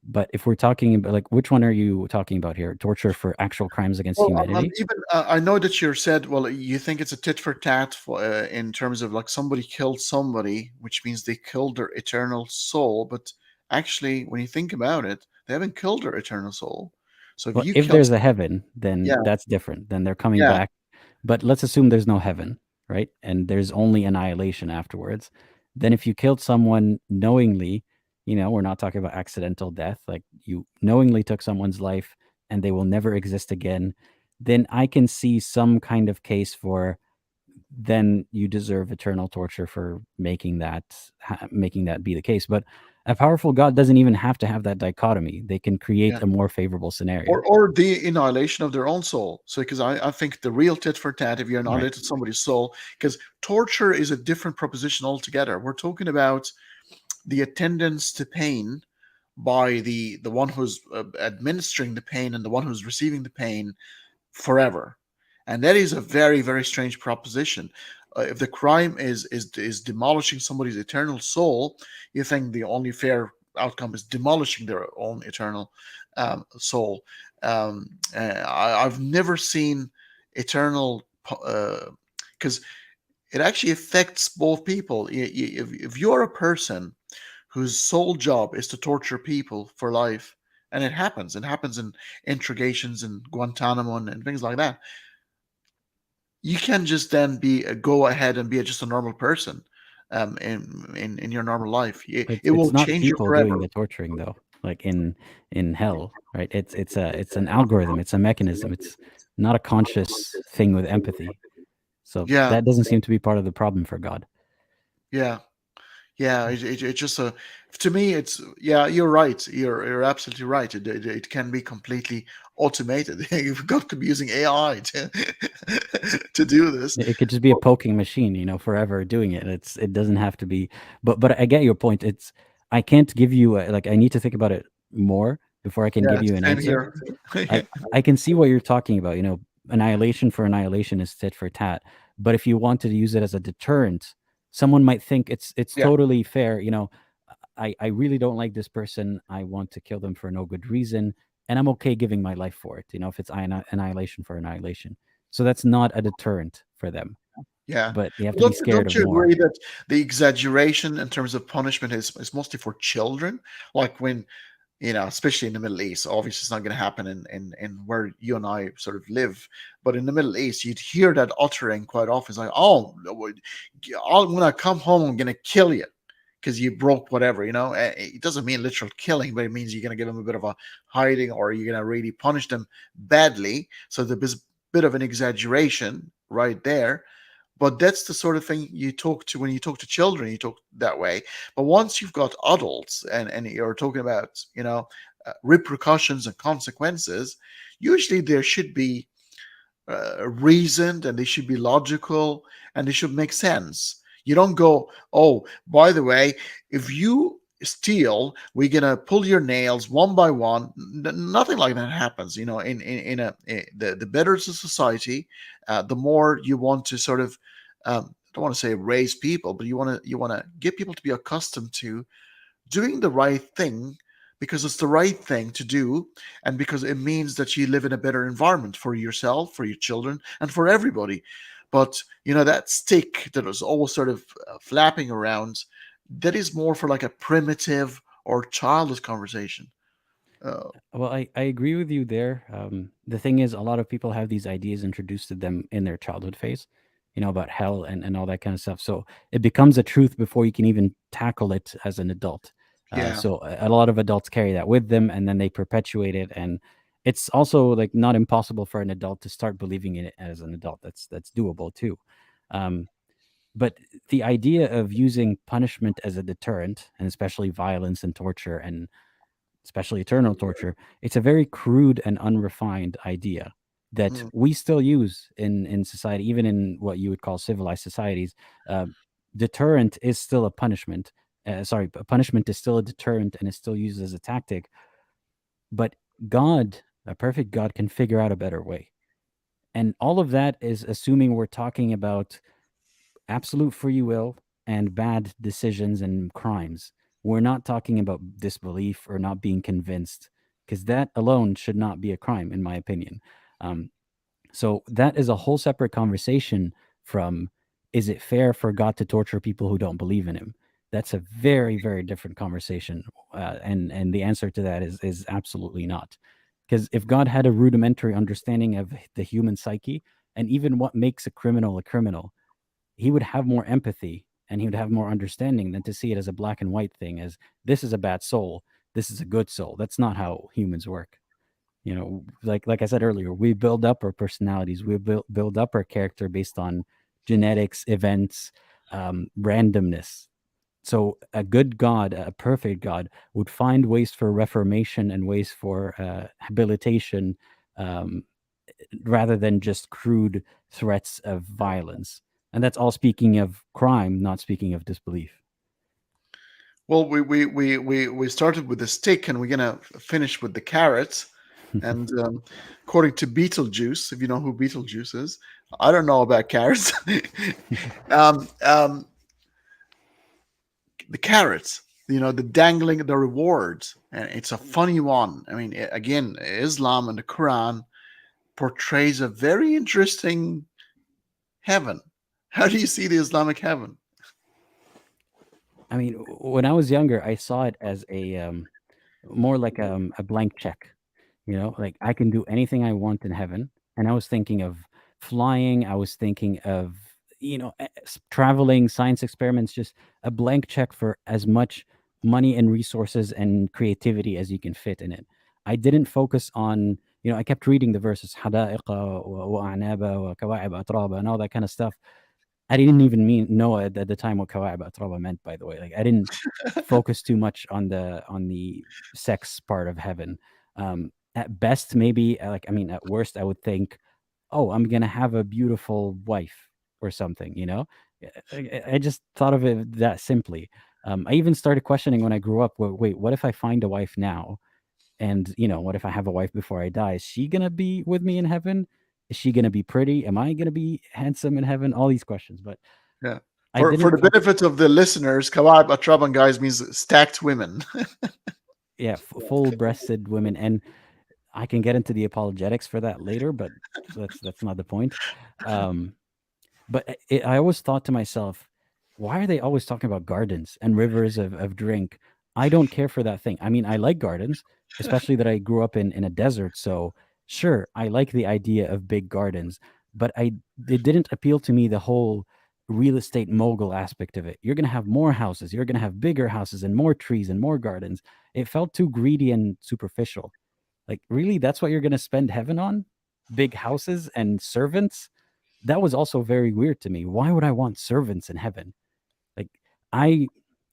Speaker 2: But if we're talking about, like, which one are you talking about here? Torture for actual crimes against
Speaker 1: Well, I'm
Speaker 2: humanity?
Speaker 1: even. I know that you said, well, you think it's a tit for tat for, in terms of like somebody killed somebody, which means they killed their eternal soul. But actually, when you think about it, they haven't killed their eternal soul. So if
Speaker 2: Well,
Speaker 1: you
Speaker 2: if
Speaker 1: kill,
Speaker 2: there's a heaven, then
Speaker 1: yeah,
Speaker 2: that's different. Then they're coming
Speaker 1: yeah,
Speaker 2: back. But let's assume there's no heaven, right? And there's only annihilation afterwards. Then if you killed someone knowingly, we're not talking about accidental death, like you knowingly took someone's life and they will never exist again, then I can see some kind of case for then you deserve eternal torture for making that be the case. But a powerful God doesn't even have to have that dichotomy. They can create
Speaker 1: yeah,
Speaker 2: a more favorable scenario.
Speaker 1: or the annihilation of their own soul. So because I think the real tit for tat, if you
Speaker 2: Right.
Speaker 1: annihilate somebody's soul, because torture is a different proposition altogether. We're talking about the attendance to pain by the one who's administering the pain and the one who's receiving the pain forever, and that is a very, very strange proposition. If the crime is demolishing somebody's eternal soul, you think the only fair outcome is demolishing their own eternal soul. I've never seen eternal because it actually affects both people. If you're a person whose sole job is to torture people for life, and it happens in interrogations in Guantanamo and things like that, you can just then go ahead and be just a normal person. in your normal life. It
Speaker 2: It's
Speaker 1: will
Speaker 2: not
Speaker 1: change you
Speaker 2: people doing
Speaker 1: forever.
Speaker 2: the torturing though, like in hell, right? It's an algorithm, it's a mechanism, it's not a conscious thing with empathy. So
Speaker 1: Yeah,
Speaker 2: that doesn't seem to be part of the problem for God.
Speaker 1: yeah. Yeah, it's just a, to me, it's, yeah, you're right. You're absolutely right. It can be completely automated. God could be using AI to to do this.
Speaker 2: It could just be a poking machine, forever doing it. It doesn't have to be. But I get your point. It's I can't give you like I need to think about it more before I can
Speaker 1: Yeah,
Speaker 2: give you an
Speaker 1: same
Speaker 2: answer.
Speaker 1: here.
Speaker 2: I
Speaker 1: Yeah,
Speaker 2: I can see what you're talking about. Annihilation for annihilation is tit for tat. But if you wanted to use it as a deterrent, someone might think it's
Speaker 1: yeah,
Speaker 2: totally fair. I really don't like this person. I want to kill them for no good reason, and I'm okay giving my life for it. If it's annihilation for annihilation, so that's not a deterrent for them.
Speaker 1: yeah.
Speaker 2: But you have to be scared
Speaker 1: Don't
Speaker 2: of
Speaker 1: you agree
Speaker 2: more.
Speaker 1: that the exaggeration in terms of punishment is mostly for children? Like when, especially in the Middle East. Obviously, it's not going to happen in where you and I sort of live, but in the Middle East, you'd hear that uttering quite often. It's like, "Oh, when I come home, I'm going to kill you because you broke whatever." It doesn't mean literal killing, but it means you're going to give them a bit of a hiding, or you're going to really punish them badly. So there's a bit of an exaggeration right there. But that's the sort of thing you talk to when you talk to children. You talk that way. But once you've got adults, and you're talking about repercussions and consequences, usually there should be reasoned, and they should be logical, and they should make sense. You don't go, "Oh, by the way, if you steal, we're gonna pull your nails one by one." Nothing like that happens. The better the society, the more you want to sort of, I don't want to say raise people, but you want to get people to be accustomed to doing the right thing, because it's the right thing to do, and because it means that you live in a better environment for yourself, for your children, and for everybody. But that stick that is always sort of flapping around, that is more for like a primitive or childish conversation. uh,
Speaker 2: Well, I agree with you there. The thing is, a lot of people have these ideas introduced to them in their childhood phase, about hell and all that kind of stuff. So it becomes a truth before you can even tackle it as an adult.
Speaker 1: yeah.
Speaker 2: So a lot of adults carry that with them, and then they perpetuate it. And it's also like not impossible for an adult to start believing in it as an adult. That's doable too. Um, but the idea of using punishment as a deterrent, and especially violence and torture and especially eternal torture, it's a very crude and unrefined idea that
Speaker 1: Mm.
Speaker 2: we still use in society, even in what you would call civilized societies. Uh, Deterrent is still a punishment. Sorry, a punishment is still a deterrent and is still used as a tactic. But God, a perfect God, can figure out a better way. And all of that is assuming we're talking about absolute free will and bad decisions and crimes. We're not talking about disbelief or not being convinced, because that alone should not be a crime, in my opinion. Um, so that is a whole separate conversation from, is it fair for God to torture people who don't believe in Him? That's a very, very different conversation, and the answer to that is absolutely not. Because if God had a rudimentary understanding of the human psyche and even what makes a criminal, he would have more empathy and he would have more understanding than to see it as a black and white thing, as this is a bad soul, this is a good soul. That's not how humans work. Like I said earlier, we build up our personalities, we build up our character based on genetics, events, randomness. So a good God, a perfect God, would find ways for reformation and ways for habilitation, um, rather than just crude threats of violence. And that's all speaking of crime, not speaking of disbelief.
Speaker 1: Well, we started with the stick, and we're gonna finish with the carrot. And according to Beetlejuice, if you know who Beetlejuice is, I don't know about carrots. um, um, the carrots, the dangling, the rewards, and it's a funny one. I mean, again, Islam and the Quran portrays a very interesting heaven. How do you see the Islamic heaven?
Speaker 2: I mean, when I was younger, I saw it as more like a blank check. Like I can do anything I want in heaven. And I was thinking of flying. I was thinking of traveling, science experiments, just a blank check for as much money and resources and creativity as you can fit in it. I didn't focus on, I kept reading the verses, حدائق وأعناب وكواعب أترابا and all that kind of stuff. I didn't even know at the time what كواعب أترابا meant, by the way. Like, I didn't focus too much on the sex part of heaven. At best, maybe, like, I mean, at worst, I would think, oh, I'm gonna have a beautiful wife or something, you know? I just thought of it that simply. I even started questioning when I grew up, wait, what if I find a wife now? And, what if I have a wife before I die? Is she gonna be with me in heaven? Is she gonna be pretty? Am I gonna be handsome in heaven? All these questions. But
Speaker 1: Yeah.
Speaker 2: I
Speaker 1: For
Speaker 2: didn't
Speaker 1: the
Speaker 2: focus.
Speaker 1: benefit of the listeners, Kawab Atraban, guys, means stacked women.
Speaker 2: Yeah, full breasted women. And I can get into the apologetics for that later, but that's not the point. Um, But I always thought to myself, why are they always talking about gardens and rivers of drink? I don't care for that thing. I mean, I like gardens, especially that I grew up in a desert. So sure, I like the idea of big gardens, but it didn't appeal to me, the whole real estate mogul aspect of it. You're gonna have more houses, you're gonna have bigger houses and more trees and more gardens. It felt too greedy and superficial. Like, really, that's what you're gonna spend heaven on? Big houses and servants? That was also very weird to me. Why would I want servants in heaven? Like, I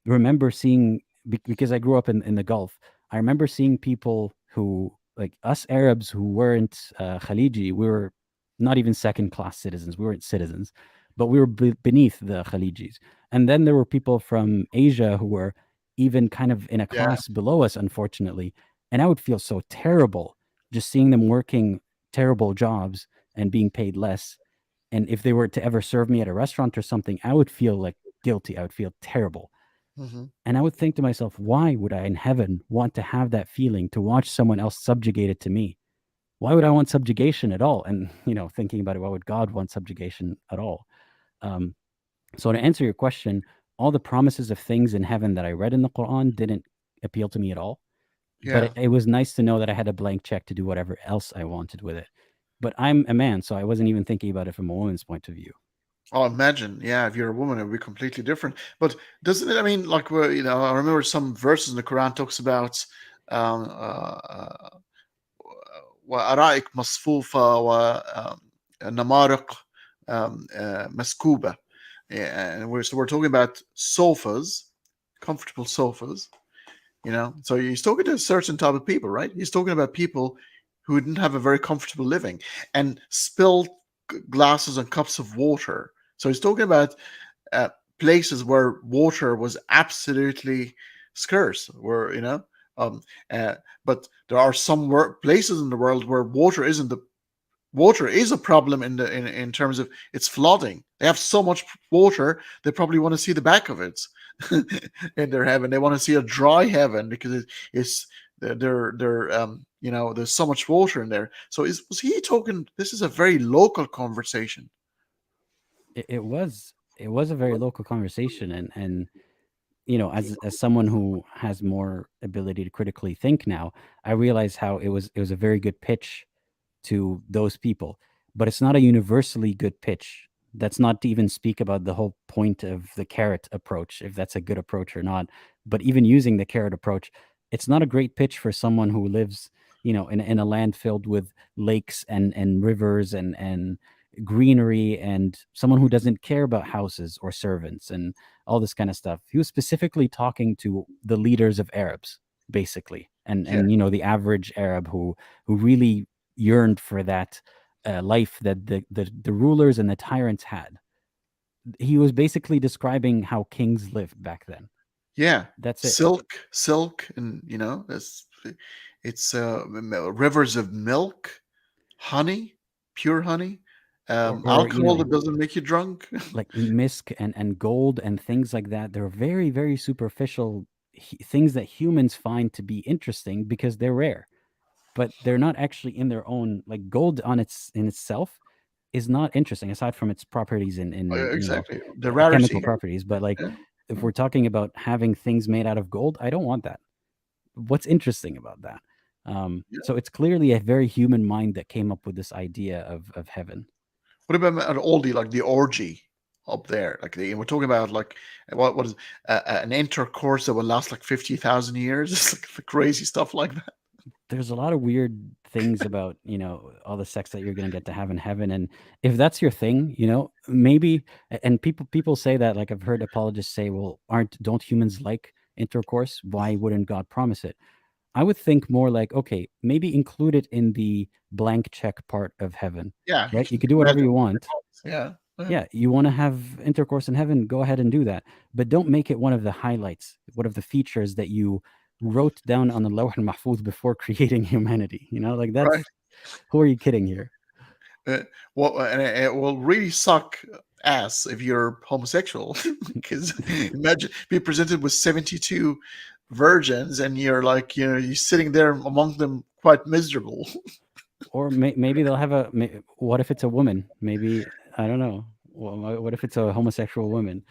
Speaker 2: remember seeing, because I grew up in the Gulf. I remember seeing people who, like us Arabs who weren't Khaliji, we were not even second class citizens. We weren't citizens, but we were beneath the Khalijis. And then there were people from Asia who were even kind of in a
Speaker 1: Yeah.
Speaker 2: class below us, unfortunately. And I would feel so terrible just seeing them working terrible jobs and being paid less. And if they were to ever serve me at a restaurant or something, I would feel like guilty. I would feel terrible.
Speaker 1: Hmm.
Speaker 2: And I would think to myself, why would I in heaven want to have that feeling to watch someone else subjugated to me? Why would I want subjugation at all? And, thinking about it, why would God want subjugation at all? Um, so, to answer your question, all the promises of things in heaven that I read in the Quran didn't appeal to me at all. But
Speaker 1: Yeah.
Speaker 2: it was nice to know that I had a blank check to do whatever else I wanted with it. But I'm a man, so I wasn't even thinking about it from a woman's point of view.
Speaker 1: Oh, imagine, yeah, if you're a woman, it would be completely different. But doesn't it? I mean, like, I remember some verses in the Quran talks about وأرائك مصفوفة ونمارق مسكوبة. Yeah, and we're talking about sofas, comfortable sofas. So he's talking to a certain type of people, right? He's talking about people who didn't have a very comfortable living and spilled glasses and cups of water. So he's talking about uh, places where water was absolutely scarce, where um, uh, but there are some places in the world where water is a problem in terms of its flooding. They have so much water they probably want to see the back of it in their heaven. They want to see a dry heaven because it's they're there's so much water in there. So was he talking? This is a very local conversation.
Speaker 2: It was a very local conversation, and as someone who has more ability to critically think now, I realize how it was a very good pitch to those people, but it's not a universally good pitch. That's not to even speak about the whole point of the carrot approach, if that's a good approach or not. But even using the carrot approach, it's not a great pitch for someone who lives, in a land filled with lakes and rivers and greenery, and someone who doesn't care about houses or servants and all this kind of stuff. He was specifically talking to the leaders of Arabs, basically,
Speaker 1: Yeah,
Speaker 2: and the average Arab who really yearned for that life that the rulers and the tyrants had. He was basically describing how kings lived back then.
Speaker 1: yeah.
Speaker 2: That's it.
Speaker 1: Silk, and it's rivers of milk, honey, pure honey,
Speaker 2: Or
Speaker 1: alcohol that doesn't make you drunk.
Speaker 2: like misk and gold and things like that. They're very, very superficial things that humans find to be interesting because they're rare, but they're not actually in their own. Like, gold on in itself is not interesting aside from its properties in
Speaker 1: Exactly, the
Speaker 2: chemical
Speaker 1: rarity.
Speaker 2: properties. But, like,
Speaker 1: Yeah,
Speaker 2: if we're talking about having things made out of gold, I don't want that. What's interesting about that?
Speaker 1: yeah.
Speaker 2: So it's clearly a very human mind that came up with this idea of heaven.
Speaker 1: What about an oldie like the orgy? up there. Like we're talking about like what is an intercourse that will last like 50,000 years. It's like the crazy stuff like that.
Speaker 2: There's a lot of weird things about, all the sex that you're gonna get to have in heaven, and if that's your thing, maybe. And people say that, like I've heard apologists say, well, aren't don't humans like intercourse? Why wouldn't God promise it? I would think more like, okay, maybe include it in the blank check part of heaven,
Speaker 1: Yeah,
Speaker 2: right? You could do whatever
Speaker 1: imagine.
Speaker 2: you want.
Speaker 1: Yeah, yeah,
Speaker 2: Yeah, you want to have intercourse in heaven, go ahead and do that. But don't make it one of the highlights, one of the features that you wrote down on the Lawh al-Mahfuz before creating humanity. Like
Speaker 1: right.
Speaker 2: that's who are you kidding here?
Speaker 1: Uh, well, and it will really suck ass if you're homosexual, because imagine being presented with 72 virgins and you're like, you're sitting there among them quite miserable.
Speaker 2: Or maybe they'll have what if it's a woman? Maybe, I don't know. What if it's a homosexual woman?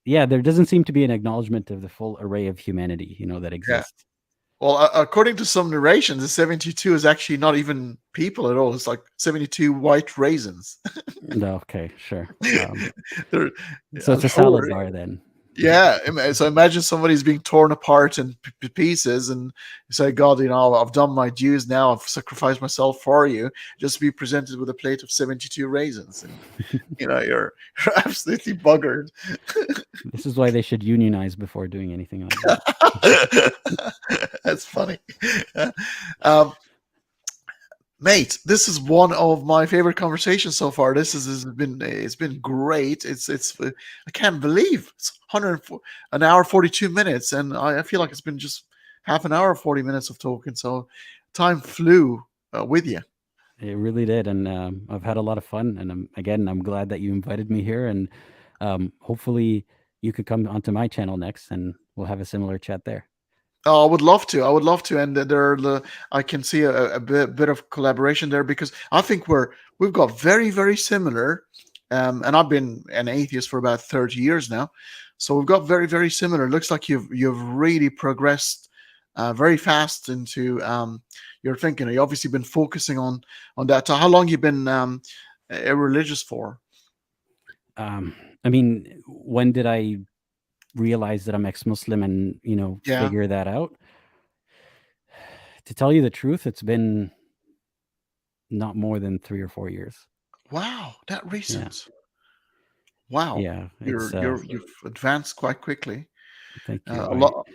Speaker 2: Yeah, there doesn't seem to be an acknowledgement of the full array of humanity, that
Speaker 1: Yeah.
Speaker 2: exists.
Speaker 1: Well, according to some narrations, the 72 is actually not even people at all. It's like 72 white raisins.
Speaker 2: No, okay, sure.
Speaker 1: They're
Speaker 2: So it's a salad
Speaker 1: horror.
Speaker 2: bar then.
Speaker 1: Yeah. So imagine somebody's being torn apart in pieces, and you say, God, I've done my dues now. I've sacrificed myself for you, just to be presented with a plate of 72 raisins. And, you're absolutely buggered.
Speaker 2: This is why they should unionize before doing anything like that.
Speaker 1: That's funny. Um, Mate, this is one of my favorite conversations so far. Has been it's been great. It's I can't believe it's 104 an hour 42 minutes, and I feel like it's been just half an hour 40 minutes of talking. So time flew with you.
Speaker 2: It really did, and I've had a lot of fun. And I'm glad that you invited me here, and hopefully you could come onto my channel next, and we'll have a similar chat there.
Speaker 1: Oh, I would love to. I would love to, and I can see a bit of collaboration there because I think we've got very very similar. And I've been an atheist for about 30 years now, so we've got very very similar. Looks like you've really progressed very fast into your thinking. You've obviously been focusing on that. So how long you been irreligious for?
Speaker 2: I mean, when did I realize that I'm ex-Muslim and
Speaker 1: Yeah.
Speaker 2: figure that out? To tell you the truth, it's been not more than 3 or 4 years.
Speaker 1: Wow, that
Speaker 2: Yeah,
Speaker 1: recent. Wow,
Speaker 2: yeah. It's
Speaker 1: you've advanced quite quickly.
Speaker 2: thank you.
Speaker 1: A lot.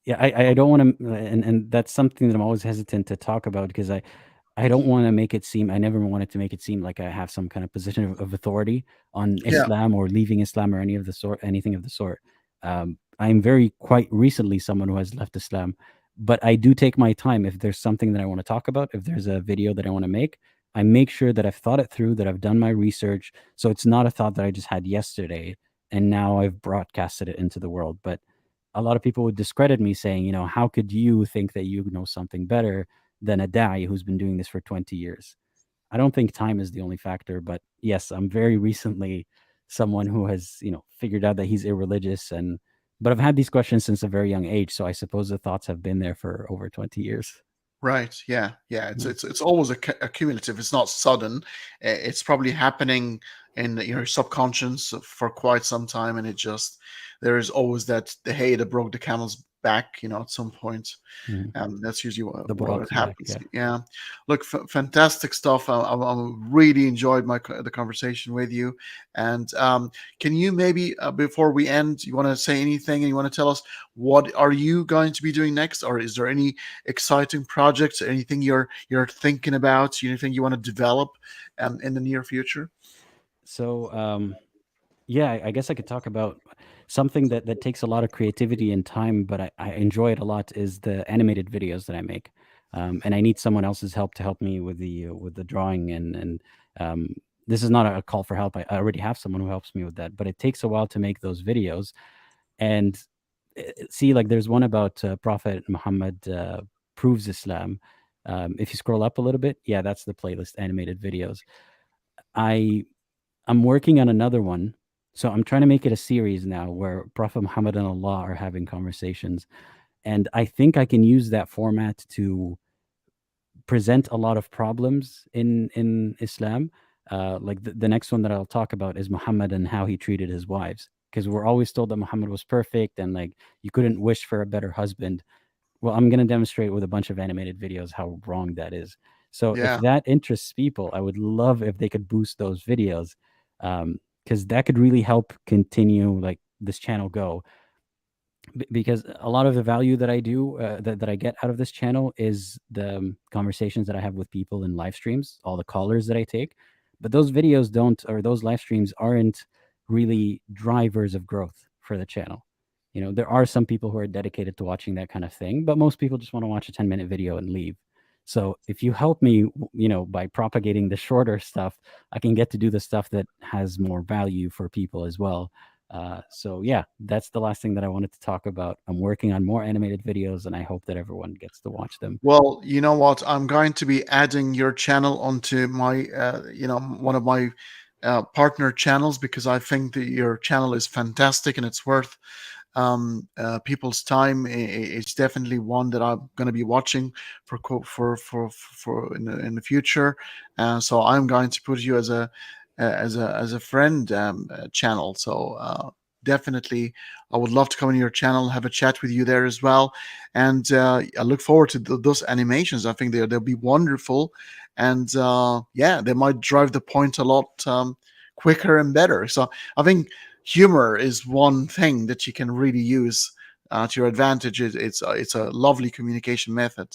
Speaker 2: Yeah, I don't want to, and that's something that I'm always hesitant to talk about because I don't want to make it seem. I never wanted to make it seem like I have some kind of position of authority on
Speaker 1: Yeah.
Speaker 2: Islam or leaving Islam or anything of the sort. I'm very quite recently someone who has left Islam, but I do take my time. If there's something that I want to talk about, if there's a video that I want to make, I make sure that I've thought it through, that I've done my research. So it's not a thought that I just had yesterday and now I've broadcasted it into the world. But a lot of people would discredit me saying, how could you think that you know something better than a da'i who's been doing this for 20 years? I don't think time is the only factor, but yes, I'm very recently someone who has, figured out that he's irreligious but I've had these questions since a very young age, so I suppose the thoughts have been there for over 20 years.
Speaker 1: Right. Yeah. Yeah. It's
Speaker 2: Yeah.
Speaker 1: it's always a cumulative. It's not sudden. It's probably happening in your subconscious for quite some time, and there is always the hay that broke the camel's back. At some point.
Speaker 2: Mhm.
Speaker 1: That's usually what,
Speaker 2: The
Speaker 1: what
Speaker 2: Burak's back,
Speaker 1: happens.
Speaker 2: yeah.
Speaker 1: Yeah. Look, fantastic stuff. I really enjoyed the conversation with you. And can you maybe before we end, you want to say anything and you want to tell us what are you going to be doing next, or is there any exciting projects, anything you're thinking about, anything you want to develop in the near future?
Speaker 2: So, yeah, I guess I could talk about something that takes a lot of creativity and time, but I enjoy it a lot is the animated videos that I make. And I need someone else's help to help me with the drawing and um, this is not a call for help. I already have someone who helps me with that, but it takes a while to make those videos. And see, like there's one about Prophet Muhammad proves Islam. If you scroll up a little bit, yeah, that's the playlist, animated videos. I I'm working on another one. So I'm trying to make it a series now where Prophet Muhammad and Allah are having conversations. And I think I can use that format to present a lot of problems in Islam, Like the next one that I'll talk about is Muhammad and how he treated his wives, because we're always told that Muhammad was perfect and like you couldn't wish for a better husband. Well, I'm going to demonstrate with a bunch of animated videos how wrong that is. So if
Speaker 1: Yeah.
Speaker 2: that interests people, I would love if they could boost those videos, because that could really help continue like this channel go. Because a lot of the value that I do that I get out of this channel is the conversations that I have with people in live streams, all the callers that I take. But those videos don't, or those live streams aren't really drivers of growth for the channel. You know, there are some people who are dedicated to watching that kind of thing, but most people just want to watch a 10-minute video and leave. So if you help me, by propagating the shorter stuff, I can get to do the stuff that has more value for people as well. So yeah, that's the last thing that I wanted to talk about. I'm working on more animated videos, and I hope that everyone gets to watch them.
Speaker 1: Well, you know what? I'm going to be adding your channel onto my, one of my partner channels because I think that your channel is fantastic and it's worth people's time. It's definitely one that I'm going to be watching for in the future. So I'm going to put you as a friend channel. So definitely, I would love to come on your channel, have a chat with you there as well, and I look forward to those animations. I think they'll be wonderful, and yeah, they might drive the point a lot quicker and better. So I think humor is one thing that you can really use to your advantage. It's a lovely communication method.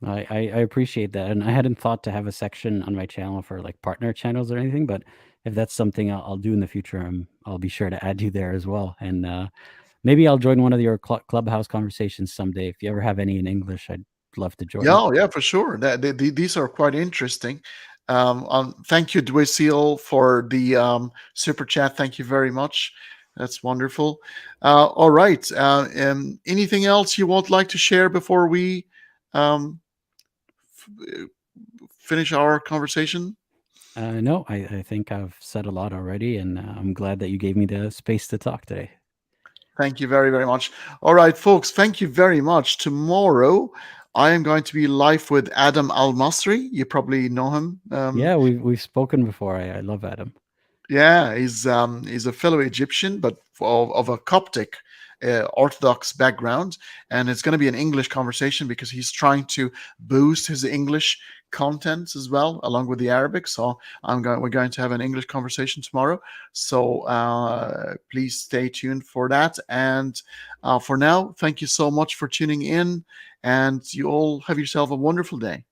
Speaker 2: I appreciate that, and I hadn't thought to have a section on my channel for like partner channels or anything, but if that's something I'll do in the future, I'll be sure to add you there as well, and maybe I'll join one of your clubhouse conversations someday. If you ever have any in English, I'd love to
Speaker 1: Yeah,
Speaker 2: join.
Speaker 1: oh, yeah, for sure. These are quite interesting. Thank you, Dwesil, for the super chat. Thank you very much. That's wonderful. All right. Anything else you would like to share before we um, f- finish our conversation?
Speaker 2: No, I think I've said a lot already, and I'm glad that you gave me the space to talk today.
Speaker 1: Thank you very, very much. All right, folks, thank you very much. Tomorrow, I am going to be live with Adam Al Masri. You probably know him.
Speaker 2: Yeah, we've spoken before. I love Adam.
Speaker 1: Yeah, he's a fellow Egyptian, but of a Coptic Orthodox background, and it's going to be an English conversation because he's trying to boost his English content as well, along with the Arabic. So we're going to have an English conversation tomorrow. So please stay tuned for that. And for now, thank you so much for tuning in, and you all have yourself a wonderful day.